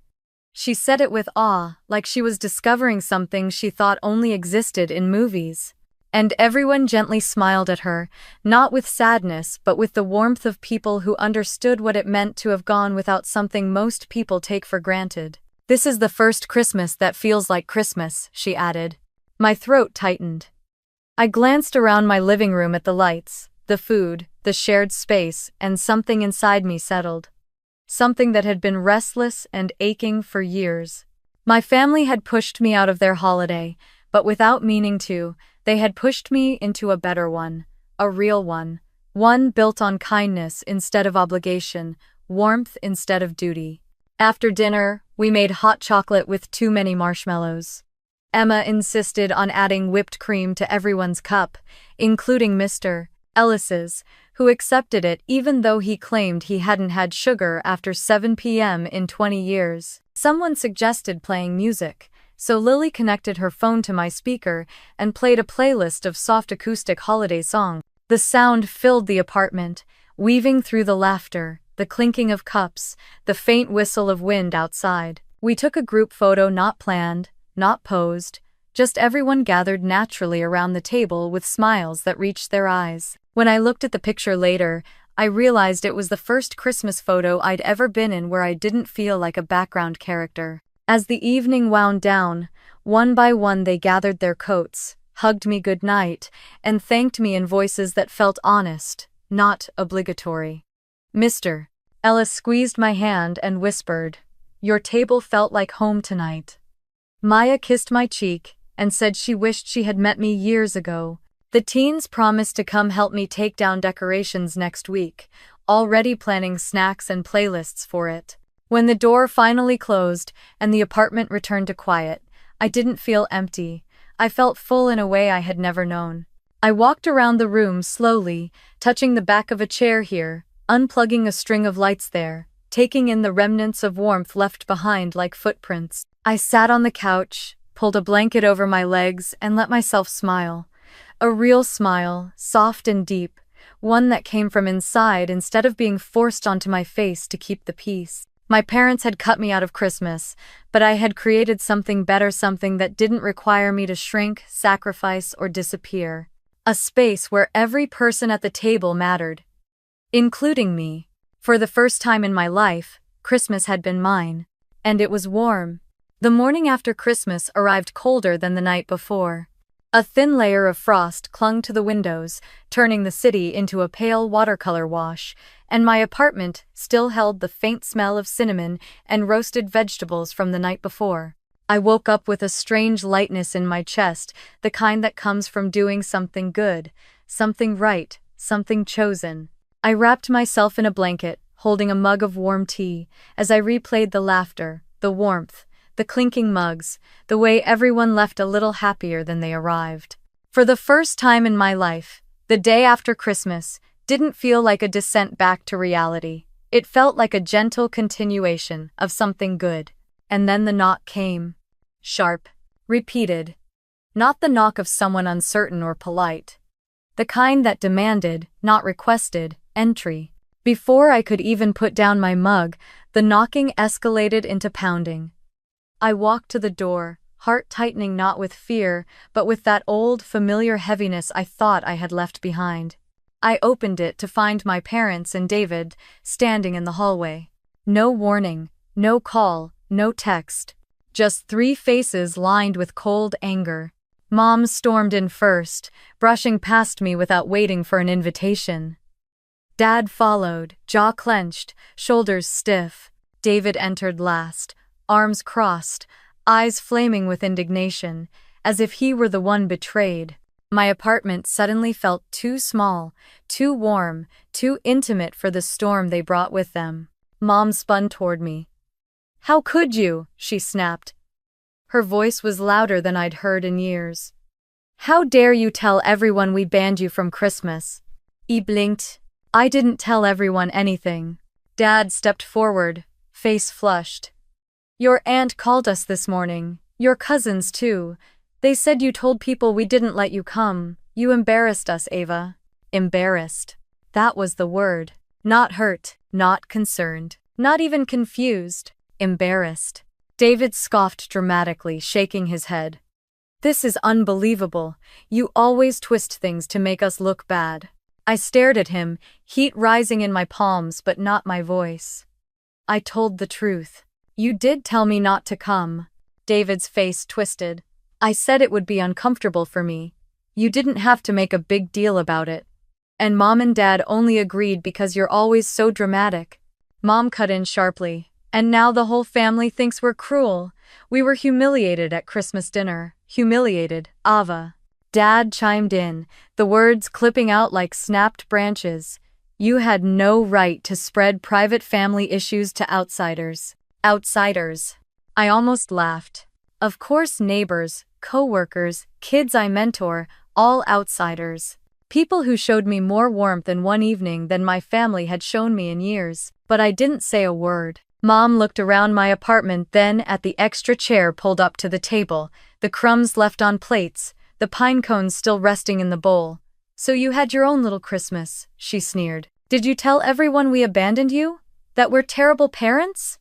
She said it with awe, like she was discovering something she thought only existed in movies. And everyone gently smiled at her, not with sadness but with the warmth of people who understood what it meant to have gone without something most people take for granted. This is the first Christmas that feels like Christmas, she added. My throat tightened. I glanced around my living room at the lights, the food, the shared space, and something inside me settled. Something that had been restless and aching for years. My family had pushed me out of their holiday, but without meaning to, they had pushed me into a better one, a real one built on kindness instead of obligation, warmth instead of duty. After dinner, we made hot chocolate with too many marshmallows. Emma insisted on adding whipped cream to everyone's cup, including Mr. Ellis's, who accepted it even though he claimed he hadn't had sugar after 7 p.m. in 20 years. Someone suggested playing music, so Lily connected her phone to my speaker and played a playlist of soft acoustic holiday songs. The sound filled the apartment, weaving through the laughter, the clinking of cups, the faint whistle of wind outside. We took a group photo, not planned, not posed, just everyone gathered naturally around the table with smiles that reached their eyes. When I looked at the picture later, I realized it was the first Christmas photo I'd ever been in where I didn't feel like a background character. As the evening wound down, one by one they gathered their coats, hugged me goodnight, and thanked me in voices that felt honest, not obligatory. Mr. Ellis squeezed my hand and whispered, "Your table felt like home tonight." Maya kissed my cheek and said she wished she had met me years ago. The teens promised to come help me take down decorations next week, already planning snacks and playlists for it. When the door finally closed and the apartment returned to quiet, I didn't feel empty. I felt full in a way I had never known. I walked around the room slowly, touching the back of a chair here, unplugging a string of lights there, taking in the remnants of warmth left behind like footprints. I sat on the couch, pulled a blanket over my legs, and let myself smile. A real smile, soft and deep, one that came from inside instead of being forced onto my face to keep the peace. My parents had cut me out of Christmas, but I had created something better, something that didn't require me to shrink, sacrifice, or disappear. A space where every person at the table mattered, including me. For the first time in my life, Christmas had been mine. And it was warm. The morning after Christmas arrived colder than the night before. A thin layer of frost clung to the windows, turning the city into a pale watercolor wash, and my apartment still held the faint smell of cinnamon and roasted vegetables from the night before. I woke up with a strange lightness in my chest, the kind that comes from doing something good, something right, something chosen. I wrapped myself in a blanket, holding a mug of warm tea, as I replayed the laughter, the warmth, the clinking mugs, the way everyone left a little happier than they arrived. For the first time in my life, the day after Christmas didn't feel like a descent back to reality. It felt like a gentle continuation of something good. And then the knock came. Sharp. Repeated. Not the knock of someone uncertain or polite. The kind that demanded, not requested, entry. Before I could even put down my mug, the knocking escalated into pounding. I walked to the door, heart tightening not with fear, but with that old, familiar heaviness I thought I had left behind. I opened it to find my parents and David standing in the hallway. No warning, no call, no text. Just 3 faces lined with cold anger. Mom stormed in first, brushing past me without waiting for an invitation. Dad followed, jaw clenched, shoulders stiff. David entered last, arms crossed, eyes flaming with indignation, as if he were the one betrayed. My apartment suddenly felt too small, too warm, too intimate for the storm they brought with them. Mom spun toward me. "How could you?" she snapped. Her voice was louder than I'd heard in years. "How dare you tell everyone we banned you from Christmas?" I blinked. "I didn't tell everyone anything." Dad stepped forward, face flushed. "Your aunt called us this morning. Your cousins, too. They said you told people we didn't let you come. You embarrassed us, Ava." Embarrassed. That was the word. Not hurt, not concerned, not even confused. Embarrassed. David scoffed dramatically, shaking his head. "This is unbelievable. You always twist things to make us look bad." I stared at him, heat rising in my palms but not my voice. "I told the truth." You did tell me not to come. David's face twisted. I said it would be uncomfortable for me. You didn't have to make a big deal about it. And Mom and Dad only agreed because you're always so dramatic. Mom cut in sharply. And now the whole family thinks we're cruel. We were humiliated at Christmas dinner. Humiliated, Ava. Dad chimed in, the words clipping out like snapped branches. You had no right to spread private family issues to outsiders. Outsiders. I almost laughed. Of course, neighbors, co-workers, kids I mentor, all outsiders. People who showed me more warmth in one evening than my family had shown me in years. But I didn't say a word. Mom looked around my apartment, then at the extra chair pulled up to the table, the crumbs left on plates, the pine cones still resting in the bowl. So you had your own little Christmas, she sneered. Did you tell everyone we abandoned you? That we're terrible parents?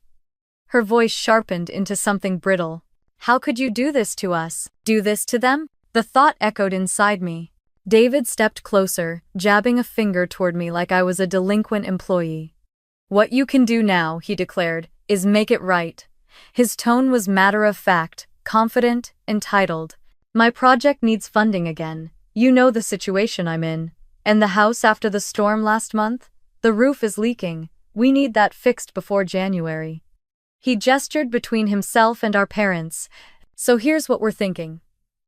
Her voice sharpened into something brittle. How could you do this to us? Do this to them? The thought echoed inside me. David stepped closer, jabbing a finger toward me like I was a delinquent employee. What you can do now, he declared, is make it right. His tone was matter-of-fact, confident, entitled. My project needs funding again. You know the situation I'm in. And the house after the storm last month? The roof is leaking. We need that fixed before January. He gestured between himself and our parents. So here's what we're thinking.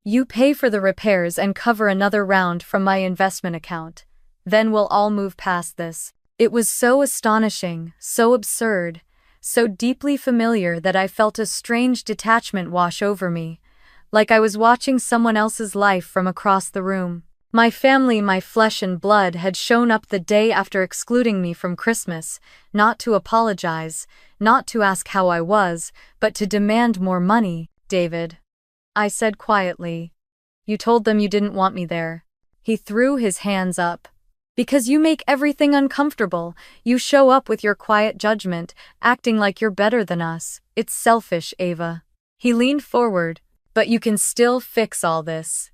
You pay for the repairs and cover another round from my investment account. Then we'll all move past this. It was so astonishing, so absurd, so deeply familiar that I felt a strange detachment wash over me, like I was watching someone else's life from across the room. My family, my flesh and blood, had shown up the day after excluding me from Christmas, not to apologize, not to ask how I was, but to demand more money. David, I said quietly. You told them you didn't want me there. He threw his hands up. Because you make everything uncomfortable. You show up with your quiet judgment, acting like you're better than us. It's selfish, Ava. He leaned forward. But you can still fix all this.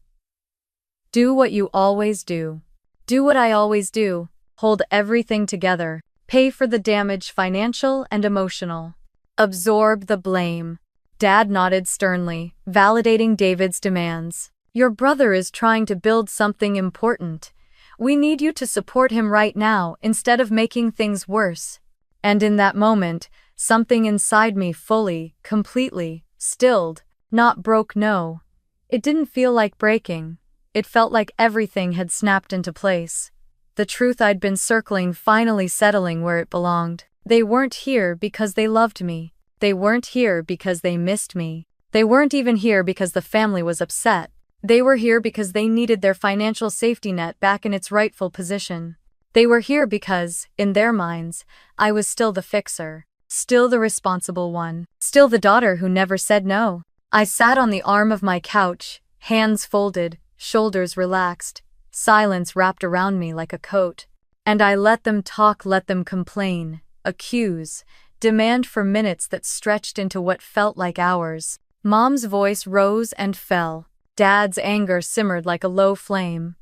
Do what you always do. Do what I always do. Hold everything together. Pay for the damage, financial and emotional. Absorb the blame. Dad nodded sternly, validating David's demands. Your brother is trying to build something important. We need you to support him right now instead of making things worse. And in that moment, something inside me fully, completely, stilled. Not broke, no. It didn't feel like breaking. It felt like everything had snapped into place. The truth I'd been circling finally settling where it belonged. They weren't here because they loved me. They weren't here because they missed me. They weren't even here because the family was upset. They were here because they needed their financial safety net back in its rightful position. They were here because, in their minds, I was still the fixer, still the responsible one, still the daughter who never said no. I sat on the arm of my couch, hands folded, shoulders relaxed, silence wrapped around me like a coat. And I let them talk, let them complain, accuse, demand for minutes that stretched into what felt like hours. Mom's voice rose and fell. Dad's anger simmered like a low flame.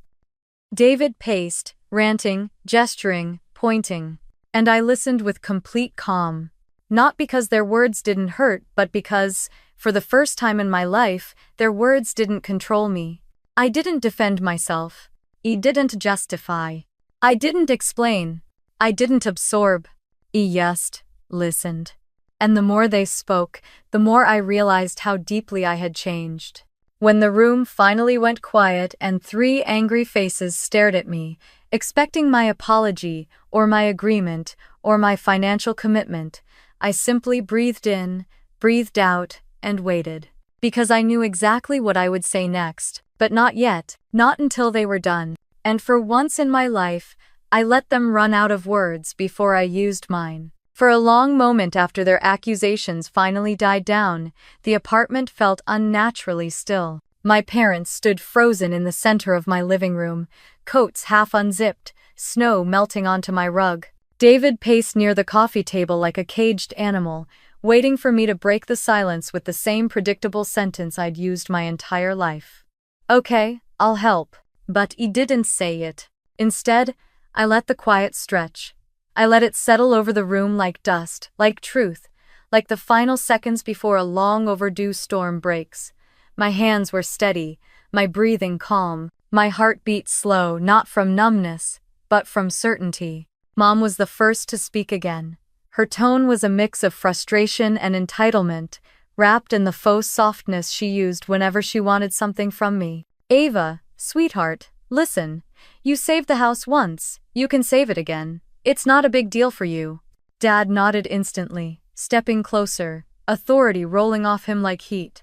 David paced, ranting, gesturing, pointing. And I listened with complete calm. Not because their words didn't hurt, but because, for the first time in my life, their words didn't control me. I didn't defend myself. I didn't justify. I didn't explain. I didn't absorb. I just listened. And the more they spoke, the more I realized how deeply I had changed. When the room finally went quiet and 3 angry faces stared at me, expecting my apology, or my agreement, or my financial commitment, I simply breathed in, breathed out, and waited. Because I knew exactly what I would say next, but not yet, not until they were done. And for once in my life, I let them run out of words before I used mine. For a long moment after their accusations finally died down, the apartment felt unnaturally still. My parents stood frozen in the center of my living room, coats half unzipped, snow melting onto my rug. David paced near the coffee table like a caged animal, waiting for me to break the silence with the same predictable sentence I'd used my entire life. Okay, I'll help. But he didn't say it. Instead, I let the quiet stretch. I let it settle over the room like dust, like truth, like the final seconds before a long overdue storm breaks. My hands were steady, my breathing calm, my heartbeat slow, not from numbness, but from certainty. Mom was the first to speak again. Her tone was a mix of frustration and entitlement, wrapped in the faux softness she used whenever she wanted something from me. "Ava, sweetheart, listen. You saved the house once, you can save it again. It's not a big deal for you." Dad nodded instantly, stepping closer, authority rolling off him like heat.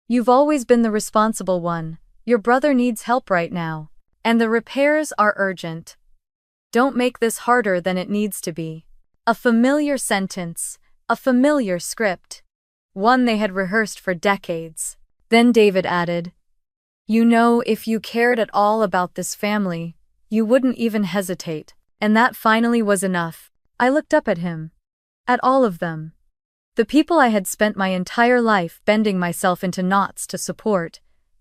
"You've always been the responsible one. Your brother needs help right now. And the repairs are urgent. Don't make this harder than it needs to be." A familiar sentence, a familiar script. One they had rehearsed for decades. Then David added, "You know, if you cared at all about this family, you wouldn't even hesitate." And that finally was enough. I looked up at him. At all of them. The people I had spent my entire life bending myself into knots to support.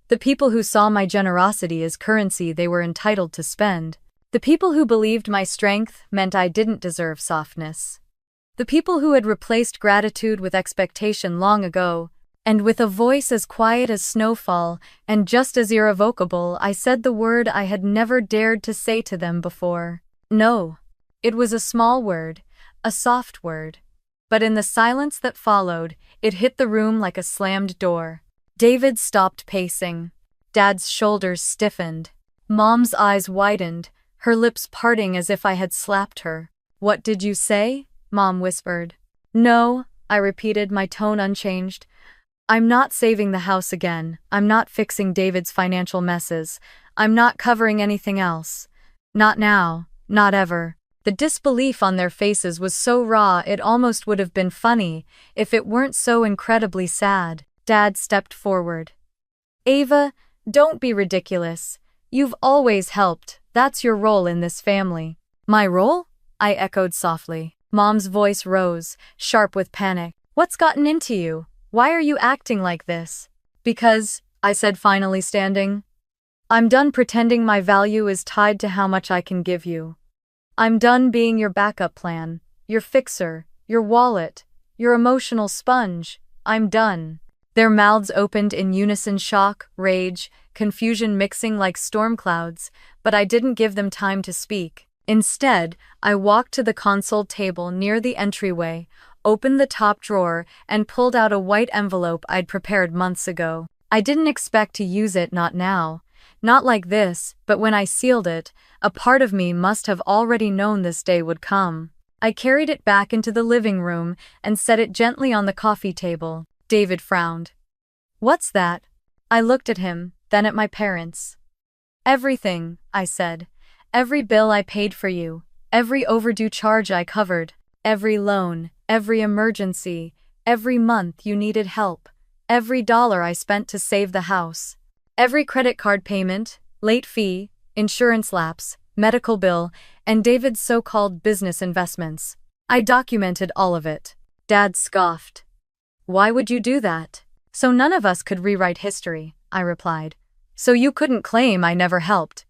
The people who saw my generosity as currency they were entitled to spend. The people who believed my strength meant I didn't deserve softness. The people who had replaced gratitude with expectation long ago. And with a voice as quiet as snowfall and just as irrevocable, I said the word I had never dared to say to them before. No. It was a small word, a soft word. But in the silence that followed, it hit the room like a slammed door. David stopped pacing. Dad's shoulders stiffened. Mom's eyes widened, her lips parting as if I had slapped her. "What did you say?" Mom whispered. "No," I repeated, my tone unchanged. "I'm not saving the house again. I'm not fixing David's financial messes. I'm not covering anything else. Not now, not ever." The disbelief on their faces was so raw it almost would have been funny if it weren't so incredibly sad. Dad stepped forward. "Ava, don't be ridiculous. You've always helped. That's your role in this family." "My role?" I echoed softly. Mom's voice rose, sharp with panic. "What's gotten into you? Why are you acting like this?" "Because," I said, finally standing, "I'm done pretending my value is tied to how much I can give you. I'm done being your backup plan, your fixer, your wallet, your emotional sponge. I'm done." Their mouths opened in unison, shock, rage, confusion mixing like storm clouds, but I didn't give them time to speak. Instead, I walked to the console table near the entryway, opened the top drawer, and pulled out a white envelope I'd prepared months ago. I didn't expect to use it, not now. Not like this, but when I sealed it, a part of me must have already known this day would come. I carried it back into the living room and set it gently on the coffee table. David frowned. "What's that?" I looked at him, then at my parents. "Everything," I said. "Every bill I paid for you, every overdue charge I covered, every loan, every emergency, every month you needed help, every dollar I spent to save the house. Every credit card payment, late fee, insurance lapse, medical bill, and David's so-called business investments. I documented all of it." Dad scoffed. "Why would you do that?" "So none of us could rewrite history," I replied. "So you couldn't claim I never helped.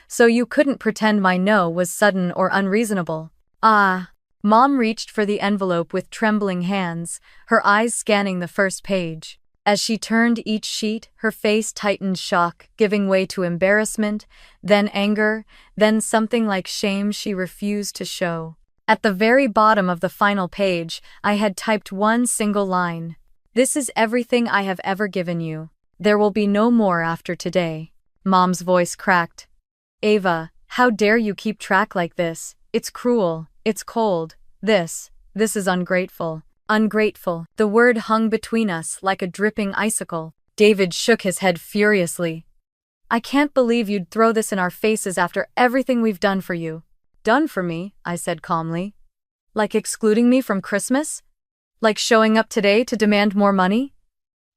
So you couldn't pretend my no was sudden or unreasonable." "Ah." Mom reached for the envelope with trembling hands, her eyes scanning the first page. As she turned each sheet, her face tightened, shock giving way to embarrassment, then anger, then something like shame she refused to show. At the very bottom of the final page, I had typed one single line. "This is everything I have ever given you. There will be no more after today." Mom's voice cracked. "Ava, how dare you keep track like this? It's cruel, it's cold. This is ungrateful. Ungrateful." The word hung between us like a dripping icicle. David shook his head furiously. "I can't believe you'd throw this in our faces after everything we've done for you." "Done for me?" I said calmly. "Like excluding me from Christmas? Like showing up today to demand more money?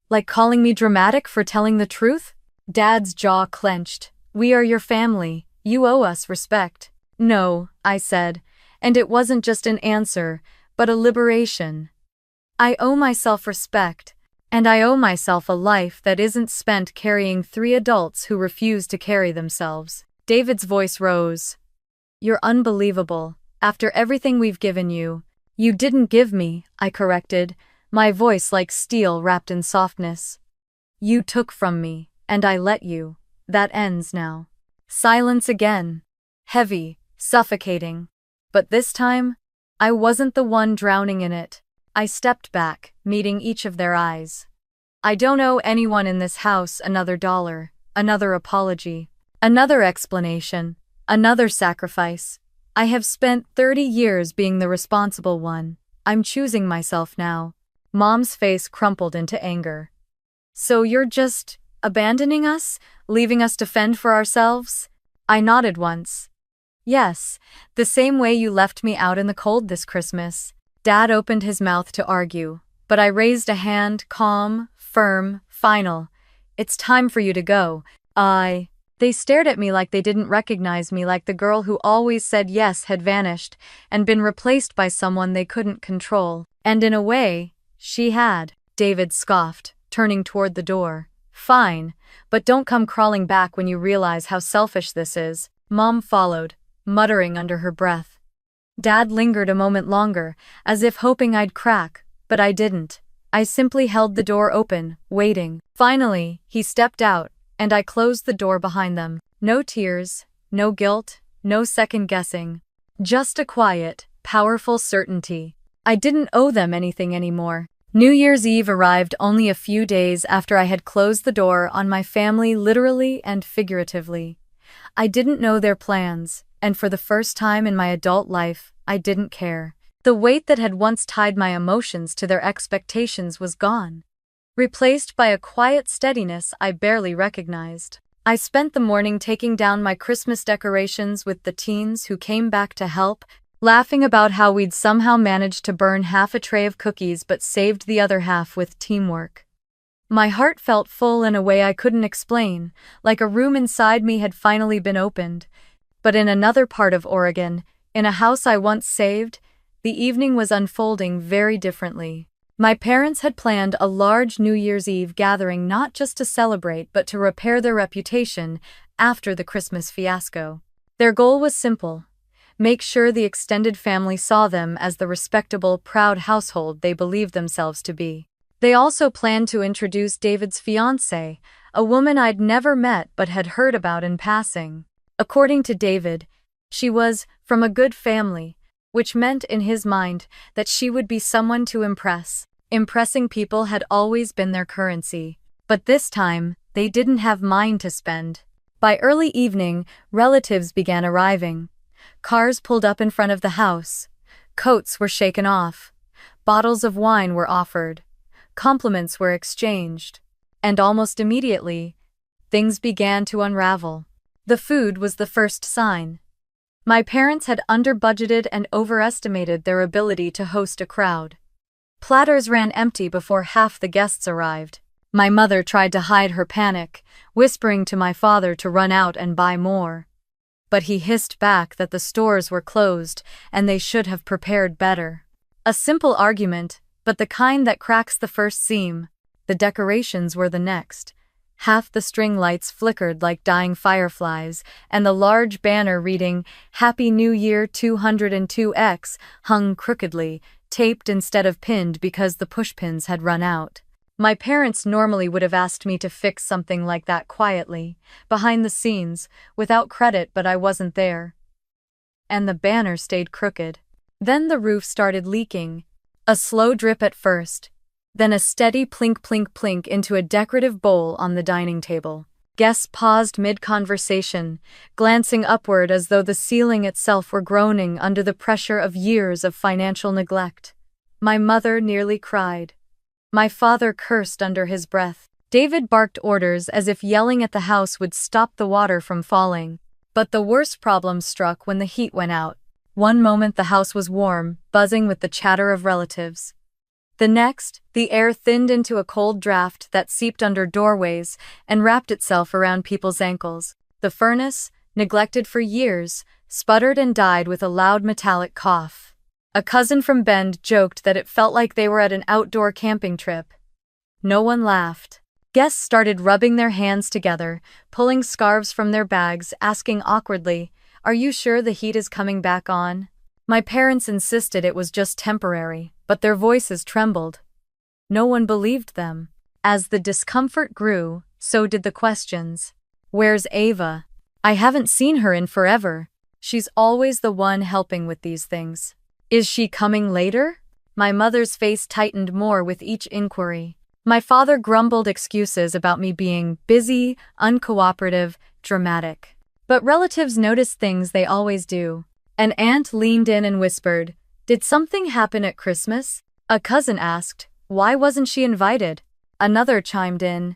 Like calling me dramatic for telling the truth?" Dad's jaw clenched. "We are your family. You owe us respect." "No," I said, and it wasn't just an answer, but a liberation. I owe myself respect, and I owe myself a life that isn't spent carrying 3 adults who refuse to carry themselves. David's voice rose. "You're unbelievable. After everything we've given you, You didn't give me, I corrected, my voice like steel wrapped in softness. You took from me, and I let you. That ends now. Silence again. Heavy, suffocating. But this time, I wasn't the one drowning in it. I stepped back, meeting each of their eyes. I don't owe anyone in this house another dollar, another apology, another explanation, another sacrifice. I have spent 30 years being the responsible one. I'm choosing myself now. Mom's face crumpled into anger. So you're just abandoning us? Leaving us to fend for ourselves? I nodded once. Yes, the same way you left me out in the cold this Christmas. Dad opened his mouth to argue, but I raised a hand, calm, firm, final. It's time for you to go. They stared at me like they didn't recognize me, like the girl who always said yes had vanished and been replaced by someone they couldn't control. And in a way, she had. David scoffed, turning toward the door. Fine, but don't come crawling back when you realize how selfish this is. Mom followed, muttering under her breath. Dad lingered a moment longer, as if hoping I'd crack, but I didn't. I simply held the door open, waiting. Finally, he stepped out, and I closed the door behind them. No tears, no guilt, no second guessing. Just a quiet, powerful certainty. I didn't owe them anything anymore. New Year's Eve arrived only a few days after I had closed the door on my family, literally and figuratively. I didn't know their plans, and for the first time in my adult life, I didn't care. The weight that had once tied my emotions to their expectations was gone, replaced by a quiet steadiness I barely recognized. I spent the morning taking down my Christmas decorations with the teens who came back to help, laughing about how we'd somehow managed to burn half a tray of cookies but saved the other half with teamwork. My heart felt full in a way I couldn't explain, like a room inside me had finally been opened. But in another part of Oregon, in a house I once saved, the evening was unfolding very differently. My parents had planned a large New Year's Eve gathering not just to celebrate but to repair their reputation after the Christmas fiasco. Their goal was simple: make sure the extended family saw them as the respectable, proud household they believed themselves to be. They also planned to introduce David's fiancée, a woman I'd never met but had heard about in passing. According to David, she was from a good family, which meant in his mind that she would be someone to impress. Impressing people had always been their currency, but this time, they didn't have mine to spend. By early evening, relatives began arriving. Cars pulled up in front of the house. Coats were shaken off. Bottles of wine were offered. Compliments were exchanged. And almost immediately, things began to unravel. The food was the first sign. My parents had under-budgeted and overestimated their ability to host a crowd. Platters ran empty before half the guests arrived. My mother tried to hide her panic, whispering to my father to run out and buy more. But he hissed back that the stores were closed and they should have prepared better. A simple argument, but the kind that cracks the first seam. The decorations were the next. Half the string lights flickered like dying fireflies, and the large banner reading Happy New Year 202X hung crookedly, taped instead of pinned because the pushpins had run out. My parents normally would have asked me to fix something like that quietly, behind the scenes, without credit, but I wasn't there. And the banner stayed crooked. Then the roof started leaking. A slow drip at first, then a steady plink plink plink into a decorative bowl on the dining table. Guests paused mid-conversation, glancing upward as though the ceiling itself were groaning under the pressure of years of financial neglect. My mother nearly cried. My father cursed under his breath. David barked orders as if yelling at the house would stop the water from falling. But the worst problem struck when the heat went out. One moment the house was warm, buzzing with the chatter of relatives. The next, the air thinned into a cold draft that seeped under doorways and wrapped itself around people's ankles. The furnace, neglected for years, sputtered and died with a loud metallic cough. A cousin from Bend joked that it felt like they were at an outdoor camping trip. No one laughed. Guests started rubbing their hands together, pulling scarves from their bags, asking awkwardly, "Are you sure the heat is coming back on?" My parents insisted it was just temporary, but their voices trembled. No one believed them. As the discomfort grew, so did the questions. Where's Ava? I haven't seen her in forever. She's always the one helping with these things. Is she coming later? My mother's face tightened more with each inquiry. My father grumbled excuses about me being busy, uncooperative, dramatic. But relatives notice things they always do. An aunt leaned in and whispered, "Did something happen at Christmas?" A cousin asked, "Why wasn't she invited?" Another chimed in,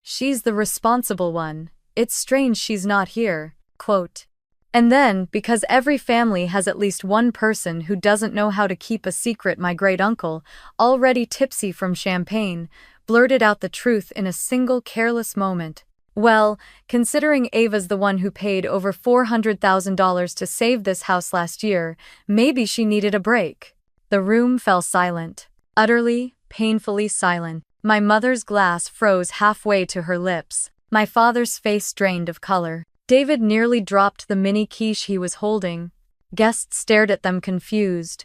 "She's the responsible one. It's strange she's not here." Quote. And then, because every family has at least one person who doesn't know how to keep a secret, my great-uncle, already tipsy from champagne, blurted out the truth in a single careless moment. Well, considering Ava's the one who paid over $400,000 to save this house last year, maybe she needed a break. The room fell silent. Utterly, painfully silent. My mother's glass froze halfway to her lips. My father's face drained of color. David nearly dropped the mini quiche he was holding. Guests stared at them confused,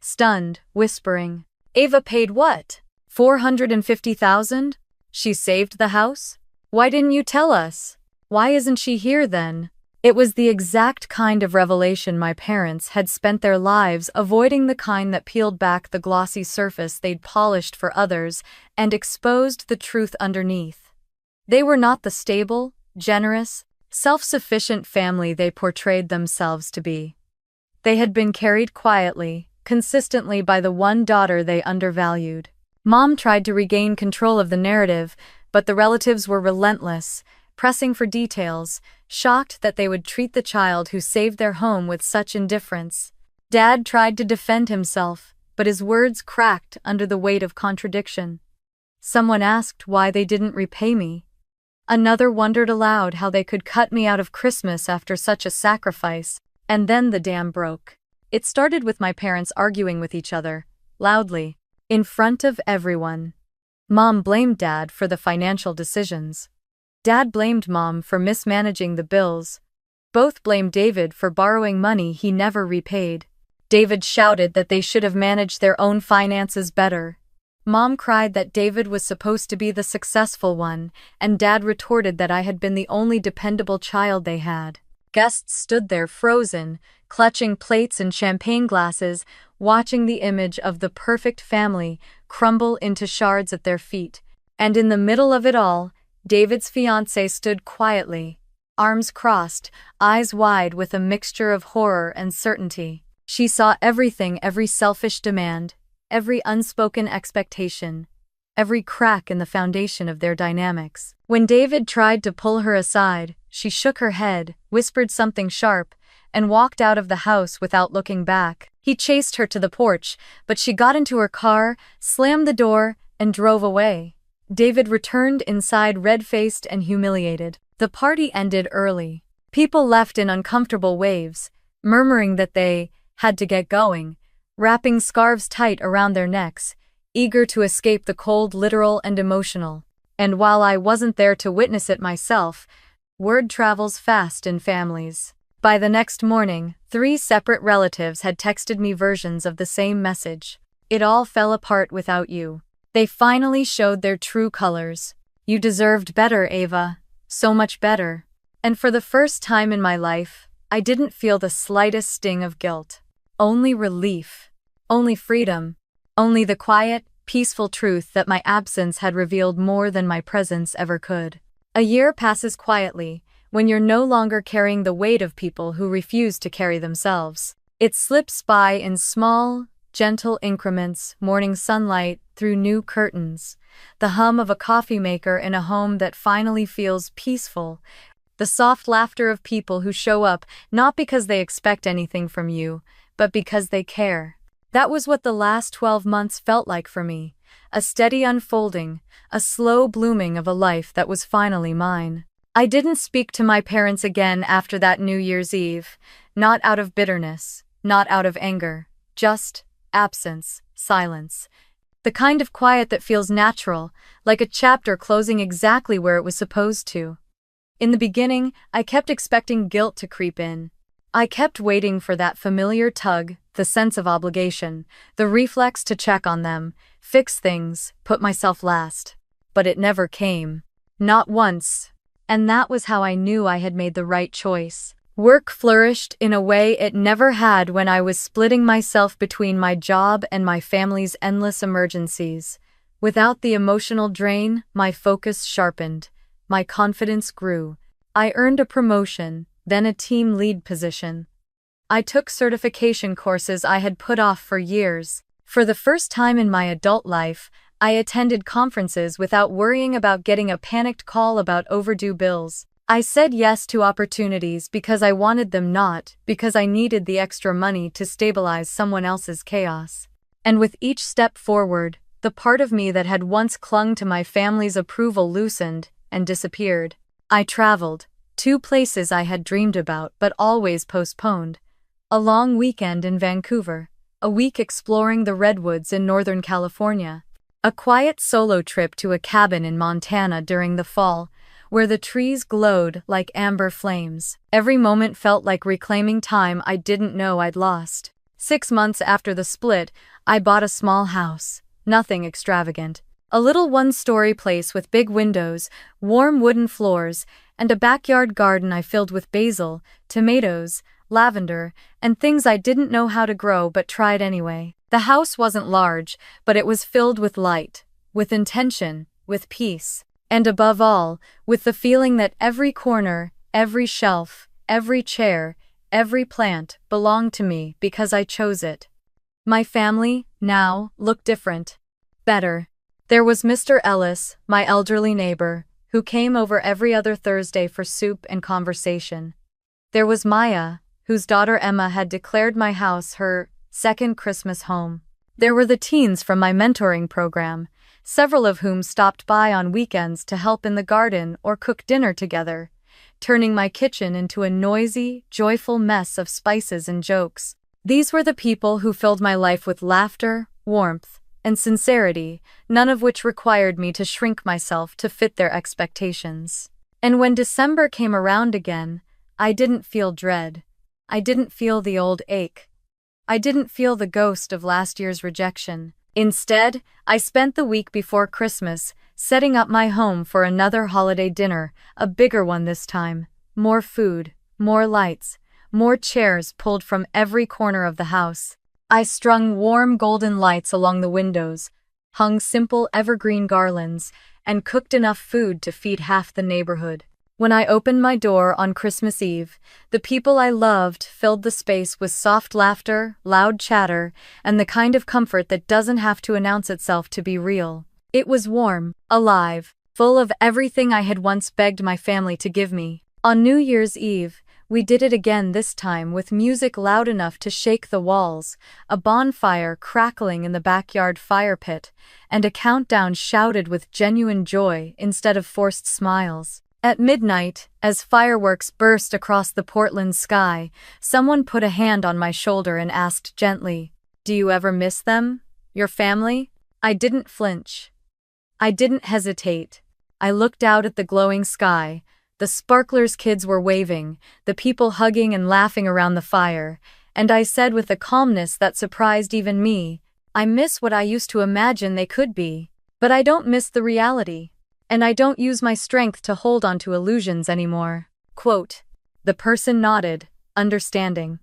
stunned, whispering, "Ava paid what? $450,000? She saved the house? Why didn't you tell us? Why isn't she here then?" It was the exact kind of revelation my parents had spent their lives avoiding, the kind that peeled back the glossy surface they'd polished for others and exposed the truth underneath. They were not the stable, generous, self-sufficient family they portrayed themselves to be. They had been carried quietly, consistently by the one daughter they undervalued. Mom tried to regain control of the narrative, but the relatives were relentless, pressing for details, shocked that they would treat the child who saved their home with such indifference. Dad tried to defend himself, but his words cracked under the weight of contradiction. Someone asked why they didn't repay me. Another wondered aloud how they could cut me out of Christmas after such a sacrifice, and then the dam broke. It started with my parents arguing with each other, loudly, in front of everyone. Mom blamed Dad for the financial decisions. Dad blamed Mom for mismanaging the bills. Both blamed David for borrowing money he never repaid. David shouted that they should have managed their own finances better. Mom cried that David was supposed to be the successful one, and Dad retorted that I had been the only dependable child they had. Guests stood there frozen, clutching plates and champagne glasses, watching the image of the perfect family crumble into shards at their feet. And in the middle of it all, David's fiancée stood quietly, arms crossed, eyes wide with a mixture of horror and certainty. She saw everything, every selfish demand, every unspoken expectation, every crack in the foundation of their dynamics. When David tried to pull her aside, she shook her head, whispered something sharp, and walked out of the house without looking back. He chased her to the porch, but she got into her car, slammed the door, and drove away. David returned inside red-faced and humiliated. The party ended early. People left in uncomfortable waves, murmuring that they had to get going, wrapping scarves tight around their necks, eager to escape the cold, literal and emotional. And while I wasn't there to witness it myself, word travels fast in families. By the next morning, 3 separate relatives had texted me versions of the same message. "It all fell apart without you. They finally showed their true colors. You deserved better, Ava. So much better." And for the first time in my life, I didn't feel the slightest sting of guilt. Only relief. Only freedom. Only the quiet, peaceful truth that my absence had revealed more than my presence ever could. A year passes quietly, when you're no longer carrying the weight of people who refuse to carry themselves. It slips by in small, gentle increments, morning sunlight through new curtains, the hum of a coffee maker in a home that finally feels peaceful, the soft laughter of people who show up not because they expect anything from you, but because they care. That was what the last 12 months felt like for me, a steady unfolding, a slow blooming of a life that was finally mine. I didn't speak to my parents again after that New Year's Eve, not out of bitterness, not out of anger, just absence, silence. The kind of quiet that feels natural, like a chapter closing exactly where it was supposed to. In the beginning, I kept expecting guilt to creep in. I kept waiting for that familiar tug, the sense of obligation, the reflex to check on them, fix things, put myself last. But it never came. Not once. And that was how I knew I had made the right choice. Work flourished in a way it never had when I was splitting myself between my job and my family's endless emergencies. Without the emotional drain, my focus sharpened. My confidence grew. I earned a promotion, then a team lead position. I took certification courses I had put off for years. For the first time in my adult life, I attended conferences without worrying about getting a panicked call about overdue bills. I said yes to opportunities because I wanted them, not because I needed the extra money to stabilize someone else's chaos. And with each step forward, the part of me that had once clung to my family's approval loosened and disappeared. I traveled, 2 places I had dreamed about but always postponed. A long weekend in Vancouver, a week exploring the redwoods in Northern California, a quiet solo trip to a cabin in Montana during the fall, where the trees glowed like amber flames. Every moment felt like reclaiming time I didn't know I'd lost. 6 months after the split, I bought a small house. Nothing extravagant. A little one-story place with big windows, warm wooden floors, and a backyard garden I filled with basil, tomatoes, lavender, and things I didn't know how to grow but tried anyway. The house wasn't large, but it was filled with light, with intention, with peace. And above all, with the feeling that every corner, every shelf, every chair, every plant belonged to me because I chose it. My family, now, looked different. Better. There was Mr. Ellis, my elderly neighbor, who came over every other Thursday for soup and conversation. There was Maya, whose daughter Emma had declared my house her second Christmas home. There were the teens from my mentoring program, several of whom stopped by on weekends to help in the garden or cook dinner together, turning my kitchen into a noisy, joyful mess of spices and jokes. These were the people who filled my life with laughter, warmth, and sincerity, none of which required me to shrink myself to fit their expectations. And when December came around again, I didn't feel dread. I didn't feel the old ache. I didn't feel the ghost of last year's rejection. Instead, I spent the week before Christmas setting up my home for another holiday dinner, a bigger one this time. More food, more lights, more chairs pulled from every corner of the house. I strung warm golden lights along the windows, hung simple evergreen garlands, and cooked enough food to feed half the neighborhood. When I opened my door on Christmas Eve, the people I loved filled the space with soft laughter, loud chatter, and the kind of comfort that doesn't have to announce itself to be real. It was warm, alive, full of everything I had once begged my family to give me. On New Year's Eve, we did it again, this time with music loud enough to shake the walls, a bonfire crackling in the backyard fire pit, and a countdown shouted with genuine joy instead of forced smiles. At midnight, as fireworks burst across the Portland sky, someone put a hand on my shoulder and asked gently, "Do you ever miss them? Your family?" I didn't flinch. I didn't hesitate. I looked out at the glowing sky. The sparklers kids were waving, the people hugging and laughing around the fire, and I said with a calmness that surprised even me, "I miss what I used to imagine they could be. But I don't miss the reality. And I don't use my strength to hold on to illusions anymore." Quote. The person nodded, understanding.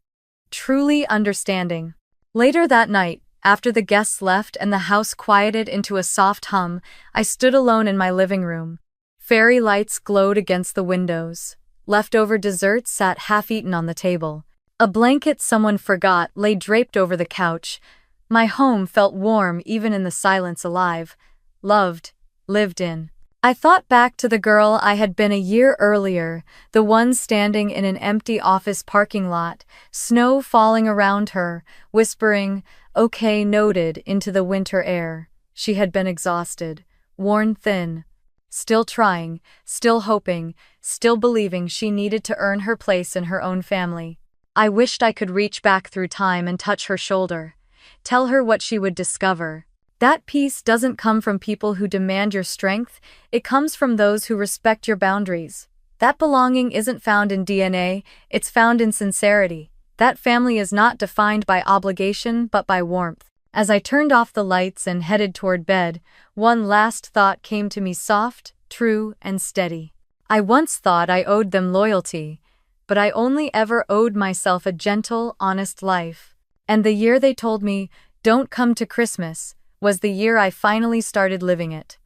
Truly understanding. Later that night, after the guests left and the house quieted into a soft hum, I stood alone in my living room. Fairy lights glowed against the windows. Leftover desserts sat half-eaten on the table. A blanket someone forgot lay draped over the couch. My home felt warm even in the silence, alive, loved, lived in. I thought back to the girl I had been a year earlier, the one standing in an empty office parking lot, snow falling around her, whispering, "Okay, noted," into the winter air. She had been exhausted, worn thin, still trying, still hoping, still believing she needed to earn her place in her own family. I wished I could reach back through time and touch her shoulder, tell her what she would discover. That peace doesn't come from people who demand your strength, it comes from those who respect your boundaries. That belonging isn't found in DNA, it's found in sincerity. That family is not defined by obligation but by warmth. As I turned off the lights and headed toward bed, one last thought came to me, soft, true, and steady. I once thought I owed them loyalty, but I only ever owed myself a gentle, honest life. And the year they told me, "Don't come to Christmas," was the year I finally started living it.